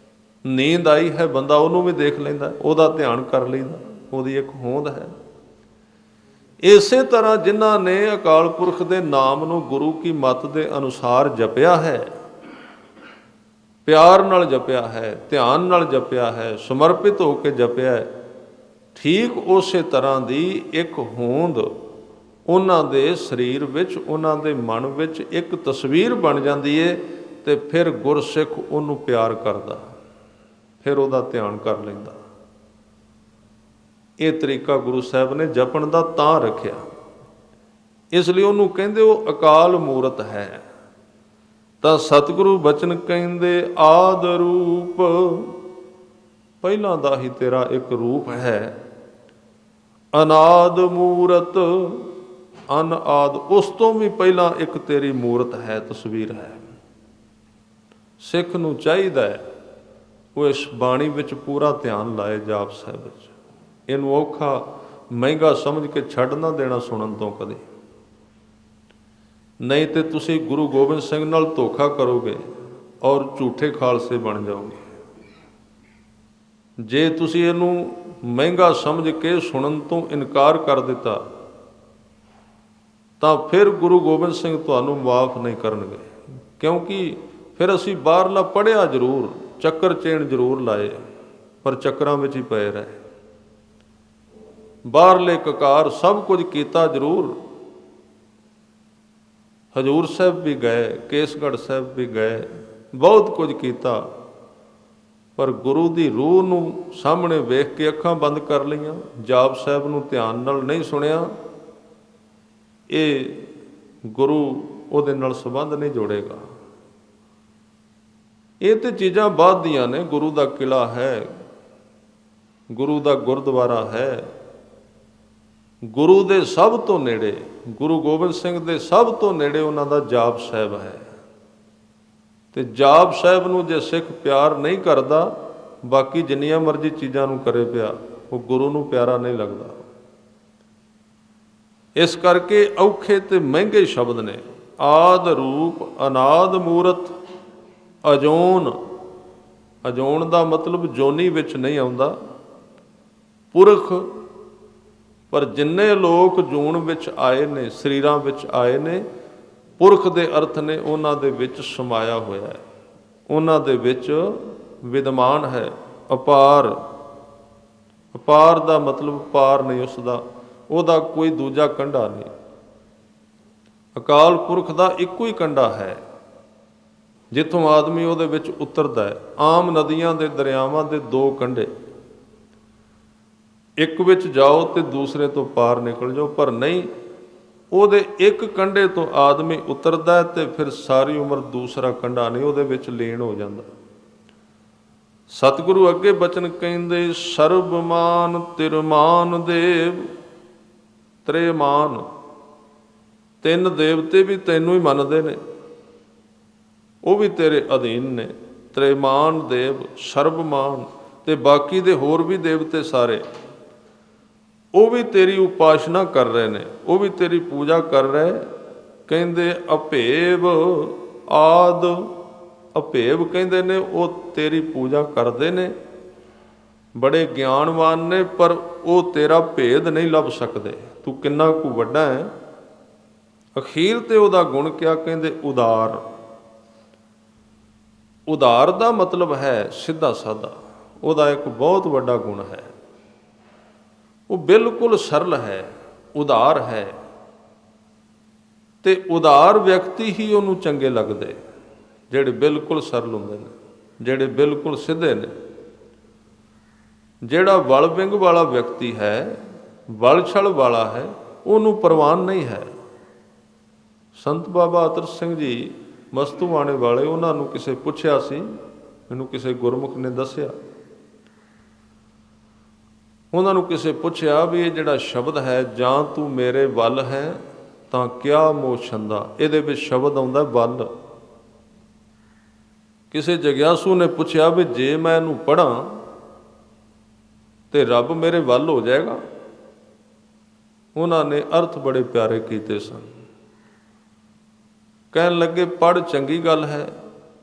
ਨੀਂਦ ਆਈ ਹੈ, ਬੰਦਾ ਉਹਨੂੰ ਵੀ ਦੇਖ ਲੈਂਦਾ, ਉਹਦਾ ਧਿਆਨ ਕਰ ਲੈਂਦਾ, ਉਹਦੀ ਇੱਕ ਹੋਂਦ ਹੈ। ਇਸੇ ਤਰ੍ਹਾਂ ਜਿਨ੍ਹਾਂ ਨੇ ਅਕਾਲ ਪੁਰਖ ਦੇ ਨਾਮ ਨੂੰ ਗੁਰੂ ਕੀ ਮੱਤ ਦੇ ਅਨੁਸਾਰ ਜਪਿਆ ਹੈ, ਪਿਆਰ ਨਾਲ ਜਪਿਆ ਹੈ, ਧਿਆਨ ਨਾਲ ਜਪਿਆ ਹੈ, ਸਮਰਪਿਤ ਹੋ ਕੇ ਜਪਿਆ ਹੈ, ਠੀਕ ਉਸੇ ਤਰ੍ਹਾਂ ਦੀ ਇੱਕ ਹੋਂਦ ਉਹਨਾਂ ਦੇ ਸਰੀਰ ਵਿੱਚ, ਉਹਨਾਂ ਦੇ ਮਨ ਵਿੱਚ ਇੱਕ ਤਸਵੀਰ ਬਣ ਜਾਂਦੀ ਏ ਤੇ ਫਿਰ ਗੁਰਸਿੱਖ ਉਹਨੂੰ ਪਿਆਰ ਕਰਦਾ, ਫਿਰ ਉਹਦਾ ਧਿਆਨ ਕਰ ਲੈਂਦਾ। ਇਹ ਤਰੀਕਾ ਗੁਰੂ ਸਾਹਿਬ ਨੇ ਜਪਣ ਦਾ ਤਾਂ ਰੱਖਿਆ, ਇਸ ਲਈ ਉਹਨੂੰ ਕਹਿੰਦੇ ਉਹ ਅਕਾਲ ਮੂਰਤ ਹੈ। ਤਾਂ ਸਤਿਗੁਰੂ ਬਚਨ ਕਹਿੰਦੇ ਆਦ ਰੂਪ, ਪਹਿਲਾਂ ਦਾ ਹੀ ਤੇਰਾ ਇੱਕ ਰੂਪ ਹੈ। ਅਨਾਦ ਮੂਰਤ, ਅਨਆਦ, ਉਸ ਤੋਂ ਵੀ ਪਹਿਲਾਂ ਇੱਕ ਤੇਰੀ ਮੂਰਤ ਹੈ, ਤਸਵੀਰ ਹੈ। ਸਿੱਖ ਨੂੰ ਚਾਹੀਦਾ ਹੈ ਉਹ ਇਸ ਬਾਣੀ ਵਿੱਚ ਪੂਰਾ ਧਿਆਨ ਲਾਏ, ਜਾਪ ਸਾਹਿਬ ਵਿੱਚ। ਇਹਨੂੰ ਔਖਾ ਮਹਿੰਗਾ ਸਮਝ ਕੇ ਛੱਡ ਨਾ ਦੇਣਾ ਸੁਣਨ ਤੋਂ ਕਦੇ, ਨਹੀਂ ਤੇ ਤੁਸੀਂ ਗੁਰੂ ਗੋਬਿੰਦ ਸਿੰਘ ਨਾਲ ਧੋਖਾ ਕਰੋਗੇ ਔਰ ਝੂਠੇ ਖਾਲਸੇ ਬਣ ਜਾਓਗੇ। ਜੇ ਤੁਸੀਂ ਇਹਨੂੰ ਮਹਿੰਗਾ ਸਮਝ ਕੇ ਸੁਣਨ ਤੋਂ ਇਨਕਾਰ ਕਰ ਦਿੱਤਾ ਤਾਂ ਫਿਰ ਗੁਰੂ ਗੋਬਿੰਦ ਸਿੰਘ ਤੁਹਾਨੂੰ ਮਾਫ ਨਹੀਂ ਕਰਨਗੇ, ਕਿਉਂਕਿ ਫਿਰ ਅਸੀਂ ਬਾਹਰਲਾ ਪੜ੍ਹਿਆ ਜ਼ਰੂਰ, ਚੱਕਰ ਚੇਨ ਜ਼ਰੂਰ ਲਾਏ, ਪਰ ਚੱਕਰਾਂ ਵਿੱਚ ਹੀ ਪਏ ਰਹੇ। ਬਾਹਰਲੇ ਕਕਾਰ ਸਭ ਕੁਝ ਕੀਤਾ ਜ਼ਰੂਰ, ਹਜ਼ੂਰ ਸਾਹਿਬ ਵੀ ਗਏ, ਕੇਸਗੜ੍ਹ ਸਾਹਿਬ ਵੀ ਗਏ, ਬਹੁਤ ਕੁਝ ਕੀਤਾ, ਪਰ ਗੁਰੂ ਦੀ ਰੂਹ ਨੂੰ ਸਾਹਮਣੇ ਵੇਖ ਕੇ ਅੱਖਾਂ ਬੰਦ ਕਰ ਲਈਆਂ, ਜਾਪ ਸਾਹਿਬ ਨੂੰ ਧਿਆਨ ਨਾਲ ਨਹੀਂ ਸੁਣਿਆ, ਇਹ ਗੁਰੂ ਉਹਦੇ ਨਾਲ ਸੰਬੰਧ ਨਹੀਂ ਜੋੜੇਗਾ। ਇਹ ਤੇ ਚੀਜ਼ਾਂ ਬਾਅਦ ਦੀਆਂ ਨੇ। ਗੁਰੂ ਦਾ ਕਿਲ੍ਹਾ ਹੈ, ਗੁਰੂ ਦਾ ਗੁਰਦੁਆਰਾ ਹੈ, ਗੁਰੂ ਦੇ ਸਭ ਤੋਂ ਨੇੜੇ, ਗੁਰੂ ਗੋਬਿੰਦ ਸਿੰਘ ਦੇ ਸਭ ਤੋਂ ਨੇੜੇ ਉਹਨਾਂ ਦਾ ਜਾਪ ਸਾਹਿਬ ਹੈ। ਤੇ ਜਾਪ ਸਾਹਿਬ ਨੂੰ ਜੇ ਸਿੱਖ ਪਿਆਰ ਨਹੀਂ ਕਰਦਾ, ਬਾਕੀ ਜਿੰਨੀਆਂ ਮਰਜ਼ੀ ਚੀਜ਼ਾਂ ਨੂੰ ਕਰੇ ਪਿਆ, ਉਹ ਗੁਰੂ ਨੂੰ ਪਿਆਰਾ ਨਹੀਂ ਲੱਗਦਾ। ਇਸ ਕਰਕੇ ਔਖੇ ਤੇ ਮਹਿੰਗੇ ਸ਼ਬਦ ਨੇ। ਆਦ ਰੂਪ, ਅਨਾਦ ਮੂਰਤ, ਅਜੋਨ। ਅਜੋਨ ਦਾ ਮਤਲਬ ਜੋਨੀ ਵਿੱਚ ਨਹੀਂ ਆਉਂਦਾ, ਪੁਰਖ। ਪਰ ਜਿੰਨੇ ਲੋਕ ਜੂਨ ਵਿੱਚ ਆਏ ਨੇ, ਸਰੀਰਾਂ ਵਿੱਚ ਆਏ ਨੇ, ਪੁਰਖ ਦੇ ਅਰਥ ਨੇ ਉਹਨਾਂ ਦੇ ਵਿੱਚ ਸਮਾਇਆ ਹੋਇਆ ਹੈ, ਉਹਨਾਂ ਦੇ ਵਿੱਚ ਵਿਦਮਾਨ ਹੈ। ਅਪਾਰ, ਅਪਾਰ ਦਾ ਮਤਲਬ ਪਾਰ ਨਹੀਂ ਉਸਦਾ, ਉਹਦਾ ਕੋਈ ਦੂਜਾ ਕੰਢਾ ਨਹੀਂ। ਅਕਾਲ ਪੁਰਖ ਦਾ ਇੱਕੋ ਹੀ ਕੰਢਾ ਹੈ ਜਿੱਥੋਂ ਆਦਮੀ ਉਹਦੇ ਵਿੱਚ ਉਤਰਦਾ ਹੈ। ਆਮ ਨਦੀਆਂ ਦੇ, ਦਰਿਆਵਾਂ ਦੇ ਦੋ ਕੰਢੇ, ਇੱਕ ਵਿੱਚ ਜਾਓ ਤੇ ਦੂਸਰੇ ਤੋਂ ਪਾਰ ਨਿਕਲ ਜਾਓ, ਪਰ ਨਹੀਂ, ਉਹਦੇ ਇੱਕ ਕੰਢੇ ਤੋਂ ਆਦਮੀ ਉਤਰਦਾ ਤੇ ਫਿਰ ਸਾਰੀ ਉਮਰ ਦੂਸਰਾ ਕੰਢਾ ਨਹੀਂ ਉਹਦੇ ਵਿੱਚ ਲੀਨ ਹੋ ਜਾਂਦਾ। ਸਤਿਗੁਰੂ ਅੱਗੇ ਬਚਨ ਕਹਿੰਦੇ ਸਰਬਮਾਨ ਤਿਰਮਾਨ ਦੇਵ, ਤ੍ਰੇਮਾਨ, ਤਿੰਨ ਦੇਵਤੇ ਵੀ ਤੈਨੂੰ ਹੀ ਮੰਨਦੇ ਨੇ, ਉਹ ਵੀ ਤੇਰੇ ਅਧੀਨ ਨੇ। ਤ੍ਰੇਮਾਨ ਦੇਵ, ਸਰਬਮਾਨ, ਤੇ ਬਾਕੀ ਦੇ ਹੋਰ ਵੀ ਦੇਵਤੇ ਸਾਰੇ, ਉਹ ਵੀ ਤੇਰੀ ਉਪਾਸਨਾ ਕਰ ਰਹੇ ਨੇ, ਉਹ ਵੀ ਤੇਰੀ ਪੂਜਾ ਕਰ ਰਹੇ। ਕਹਿੰਦੇ ਅਭੇਵ ਆਦ, ਅਭੇਵ ਕਹਿੰਦੇ ਨੇ ਉਹ ਤੇਰੀ ਪੂਜਾ ਕਰਦੇ ਨੇ, ਬੜੇ ਗਿਆਨਵਾਨ ਨੇ, ਪਰ ਉਹ ਤੇਰਾ ਭੇਦ ਨਹੀਂ ਲੱਭ ਸਕਦੇ, ਤੂੰ ਕਿੰਨਾ ਕੁ ਵੱਡਾ ਹੈ। ਅਖੀਰ ਤੇ ਉਹਦਾ ਗੁਣ ਕਿਹਾ, ਕਹਿੰਦੇ ਉਦਾਰ। ਉਦਾਰ ਦਾ ਮਤਲਬ ਹੈ ਸਿੱਧਾ ਸਾਦਾ, ਉਹਦਾ ਇੱਕ ਬਹੁਤ ਵੱਡਾ ਗੁਣ ਹੈ, ਉਹ ਬਿਲਕੁਲ ਸਰਲ ਹੈ, ਉਦਾਰ ਹੈ। ਤੇ ਉਦਾਰ ਵਿਅਕਤੀ ਹੀ ਉਹਨੂੰ ਚੰਗੇ ਲੱਗਦੇ, ਜਿਹੜੇ ਬਿਲਕੁਲ ਸਰਲ ਹੁੰਦੇ ਨੇ, ਜਿਹੜੇ ਬਿਲਕੁਲ ਸਿੱਧੇ ਨੇ। ਜਿਹੜਾ ਵਲ ਵਿੰਗ ਵਾਲਾ ਵਿਅਕਤੀ ਹੈ, ਵਲ ਛਲ ਵਾਲਾ ਹੈ, ਉਹਨੂੰ ਪ੍ਰਵਾਨ ਨਹੀਂ ਹੈ। ਸੰਤ ਬਾਬਾ ਅਤਰ ਸਿੰਘ ਜੀ ਮਸਤੂਆਣੇ ਵਾਲੇ, ਉਹਨਾਂ ਨੂੰ ਕਿਸੇ ਪੁੱਛਿਆ ਸੀ, ਮੈਨੂੰ ਕਿਸੇ ਗੁਰਮੁਖ ਨੇ ਦੱਸਿਆ, ਉਹਨਾਂ ਨੂੰ ਕਿਸੇ ਪੁੱਛਿਆ ਵੀ ਇਹ ਜਿਹੜਾ ਸ਼ਬਦ ਹੈ, ਜਾਂ ਤੂੰ ਮੇਰੇ ਵੱਲ ਹੈ ਤਾਂ ਕਿਆ ਮੋਹ ਛੰਦਾ, ਇਹਦੇ ਵਿੱਚ ਸ਼ਬਦ ਆਉਂਦਾ ਵੱਲ। ਕਿਸੇ ਜਗਿਆਸੂ ਨੇ ਪੁੱਛਿਆ ਵੀ ਜੇ ਮੈਂ ਇਹਨੂੰ ਪੜ੍ਹਾਂ ਤੇ ਰੱਬ ਮੇਰੇ ਵੱਲ ਹੋ ਜਾਏਗਾ। ਉਹਨਾਂ ਨੇ ਅਰਥ ਬੜੇ ਪਿਆਰੇ ਕੀਤੇ ਸਨ। ਕਹਿਣ ਲੱਗੇ ਪੜ੍ਹ ਚੰਗੀ ਗੱਲ ਹੈ,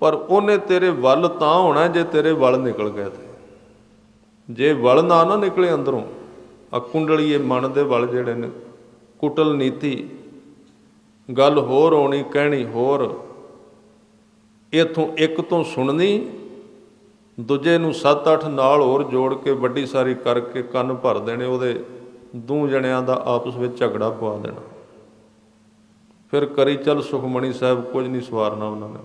ਪਰ ਉਹਨੇ ਤੇਰੇ ਵੱਲ ਤਾਂ ਹੋਣਾ ਜੇ ਤੇਰੇ ਵੱਲ ਨਿਕਲ ਗਏ ਤੇ। ਜੇ ਵਲ ਨਾ ਨਿਕਲੇ ਅੰਦਰੋਂ, ਆ ਕੁੰਡਲੀਏ ਮਨ ਦੇ ਵਲ ਜਿਹੜੇ ਨੇ, ਕੁਟਲ ਨੀਤੀ, ਗੱਲ ਹੋਰ ਹੋਣੀ, ਕਹਿਣੀ ਹੋਰ, ਇੱਥੋਂ ਇੱਕ ਤੋਂ ਸੁਣਨੀ, ਦੂਜੇ ਨੂੰ 7-8 ਨਾਲ ਹੋਰ ਜੋੜ ਕੇ ਵੱਡੀ ਸਾਰੀ ਕਰਕੇ ਕੰਨ ਭਰ ਦੇਣੇ, ਉਹਦੇ ਦੋ ਜਣਿਆਂ ਦਾ ਆਪਸ ਵਿੱਚ ਝਗੜਾ ਪਵਾ ਦੇਣਾ। ਫਿਰ ਕਰੀ ਚੱਲ ਸੁਖਮਣੀ ਸਾਹਿਬ, ਕੁਝ ਨਹੀਂ ਸਵਾਰਨਾ ਉਹਨਾਂ ਨੇ।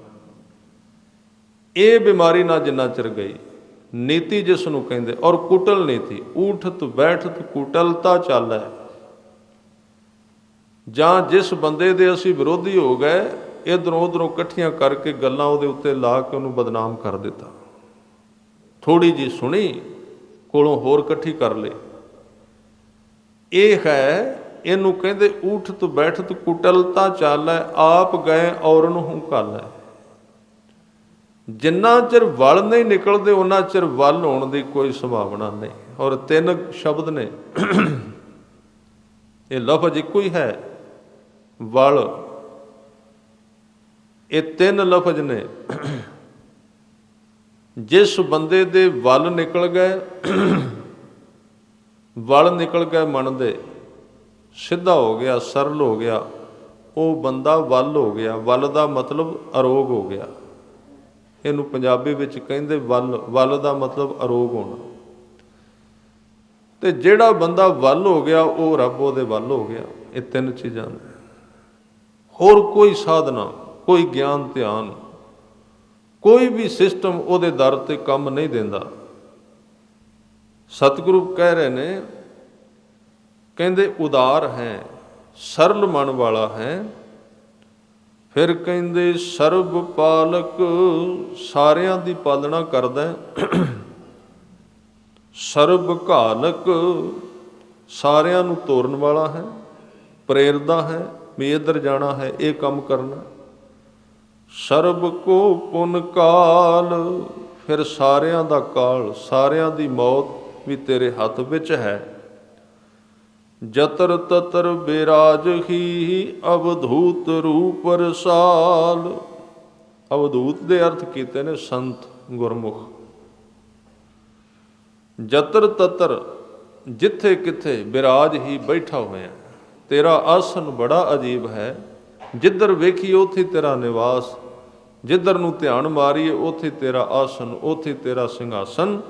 ਇਹ ਬਿਮਾਰੀ ਨਾ ਜਿੰਨਾ ਚਿਰ ਗਈ, ਨੀਤੀ ਜਿਸ ਨੂੰ ਕਹਿੰਦੇ, ਔਰ ਕੁਟਲ ਨੀਤੀ, ਊਠਤ ਬੈਠਤ ਕੁਟਲਤਾ ਚਾਲੈ। ਜਾਂ ਜਿਸ ਬੰਦੇ ਦੇ ਅਸੀਂ ਵਿਰੋਧੀ ਹੋ ਗਏ, ਇੱਧਰੋਂ ਉੱਧਰੋਂ ਇਕੱਠੀਆਂ ਕਰਕੇ ਗੱਲਾਂ ਉਹਦੇ ਉੱਤੇ ਲਾ ਕੇ ਉਹਨੂੰ ਬਦਨਾਮ ਕਰ ਦਿੱਤਾ, ਥੋੜ੍ਹੀ ਜਿਹੀ ਸੁਣੀ ਕੋਲੋਂ ਹੋਰ ਇਕੱਠੀ ਕਰ ਲਈ। ਇਹ ਹੈ, ਇਹਨੂੰ ਕਹਿੰਦੇ ਊਠਤ ਬੈਠਤ ਕੁਟਲਤਾ ਚਾਲੈ, ਆਪ ਗਏ ਔਰਨ ਹੁੰਕਾਲੈ। ਜਿੰਨਾ ਚਿਰ ਵਲ ਨਹੀਂ ਨਿਕਲਦੇ ਉਹਨਾਂ ਚਿਰ ਵੱਲ ਹੋਣ ਦੀ ਕੋਈ ਸੰਭਾਵਨਾ ਨਹੀਂ। ਔਰ 3 ਸ਼ਬਦ ਨੇ, ਇਹ ਲਫ਼ਜ਼ ਇੱਕੋ ਹੀ ਹੈ, ਵਲ। ਇਹ 3 ਲਫ਼ਜ਼ ਨੇ। ਜਿਸ ਬੰਦੇ ਦੇ ਵੱਲ ਨਿਕਲ ਗਏ, ਵੱਲ ਨਿਕਲ ਗਏ ਮਨ ਦੇ, ਸਿੱਧਾ ਹੋ ਗਿਆ, ਸਰਲ ਹੋ ਗਿਆ, ਉਹ ਬੰਦਾ ਵੱਲ ਹੋ ਗਿਆ। ਵੱਲ ਦਾ ਮਤਲਬ ਅਰੋਗ ਹੋ ਗਿਆ। ਇਹਨੂੰ ਪੰਜਾਬੀ ਵਿੱਚ ਕਹਿੰਦੇ ਵੱਲ। ਵੱਲ ਦਾ ਮਤਲਬ ਅਰੋਗ ਹੋਣਾ। ਤੇ ਜਿਹੜਾ ਬੰਦਾ ਵੱਲ ਹੋ ਗਿਆ, ਉਹ ਰੱਬ ਉਹਦੇ ਵੱਲ ਹੋ ਗਿਆ। ਇਹ 3 ਚੀਜ਼ਾਂ ਨੇ। ਹੋਰ ਕੋਈ ਸਾਧਨਾ, ਕੋਈ ਗਿਆਨ ਧਿਆਨ, ਕੋਈ ਵੀ ਸਿਸਟਮ ਉਹਦੇ ਦਰ ਤੇ ਕੰਮ ਨਹੀਂ ਦਿੰਦਾ। ਸਤਿਗੁਰੂ ਕਹਿ ਰਹੇ ਨੇ, ਕਹਿੰਦੇ ਉਦਾਰ ਹੈ, ਸਰਲ ਮਨ ਵਾਲਾ ਹੈ। ਫਿਰ ਕਹਿੰਦੇ ਸਰਬ ਪਾਲਕ, ਸਾਰਿਆਂ ਦੀ ਪਾਲਣਾ ਕਰਦਾ। ਸਰਬ ਘਾਲਕ, ਸਾਰਿਆਂ ਨੂੰ ਤੋਰਨ ਵਾਲਾ ਹੈ, ਪ੍ਰੇਰਦਾ ਹੈ ਵੀ ਇੱਧਰ ਜਾਣਾ ਹੈ, ਇਹ ਕੰਮ ਕਰਨਾ। ਸਰਬ ਕੋ ਪੁਨ ਕਾਲ, ਫਿਰ ਸਾਰਿਆਂ ਦਾ ਕਾਲ, ਸਾਰਿਆਂ ਦੀ ਮੌਤ ਵੀ ਤੇਰੇ ਹੱਥ ਵਿੱਚ ਹੈ। ਜਤਰ ਤਤਰ ਬਿਰਾਜ ਹੀ, ਅਵਧੂਤ ਰੂਪ ਰਸਾਲ। ਅਵਧੂਤ ਦੇ ਅਰਥ ਕੀਤੇ ਨੇ ਸੰਤ ਗੁਰਮੁਖ। ਜਤਰ ਤਤਰ, ਜਿੱਥੇ ਕਿੱਥੇ, ਬਿਰਾਜ ਹੀ, ਬੈਠਾ ਹੋਇਆ। ਤੇਰਾ ਆਸਨ ਬੜਾ ਅਜੀਬ ਹੈ। ਜਿੱਧਰ ਵੇਖੀਏ ਉੱਥੇ ਤੇਰਾ ਨਿਵਾਸ, ਜਿੱਧਰ ਨੂੰ ਧਿਆਨ ਮਾਰੀਏ ਉੱਥੇ ਤੇਰਾ ਆਸਨ, ਉੱਥੇ ਤੇਰਾ ਸਿੰਘਾਸਨ।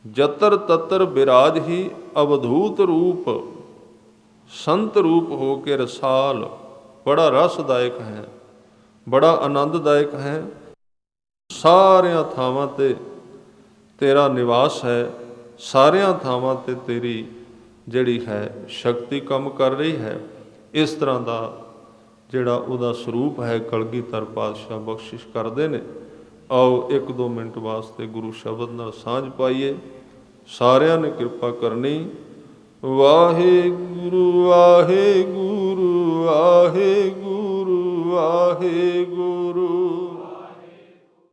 ਜਤਰ ਤਤਰ ਬਿਰਾਜ ਹੀ, ਅਵਧੂਤ ਰੂਪ, ਸੰਤ ਰੂਪ ਹੋ ਕੇ ਰਸਾਲ। ਬੜਾ ਰਸਦਾਇਕ ਹੈ, ਬੜਾ ਆਨੰਦਦਾਇਕ ਹੈ। ਸਾਰਿਆਂ ਥਾਵਾਂ ਤੇ ਤੇਰਾ ਨਿਵਾਸ ਹੈ, ਸਾਰਿਆਂ ਥਾਵਾਂ ਤੇ ਤੇਰੀ ਜਿਹੜੀ ਹੈ ਸ਼ਕਤੀ ਕੰਮ ਕਰ ਰਹੀ ਹੈ। ਇਸ ਤਰ੍ਹਾਂ ਦਾ ਜਿਹੜਾ ਉਹਦਾ ਸਰੂਪ ਹੈ, ਕਲਗੀਧਰ ਪਾਤਸ਼ਾਹ ਬਖਸ਼ਿਸ਼ ਕਰਦੇ ਨੇ। ਆਓ 1-2 ਮਿੰਟ ਵਾਸਤੇ ਗੁਰੂ ਸ਼ਬਦ ਨਾਲ ਸਾਂਝ ਪਾਈਏ। ਸਾਰਿਆਂ ਨੇ ਕਿਰਪਾ ਕਰਨੀ। ਵਾਹਿਗੁਰੂ ਵਾਹਿਗੁਰੂ ਵਾਹਿਗੁਰੂ ਵਾਹਿਗੁਰੂ।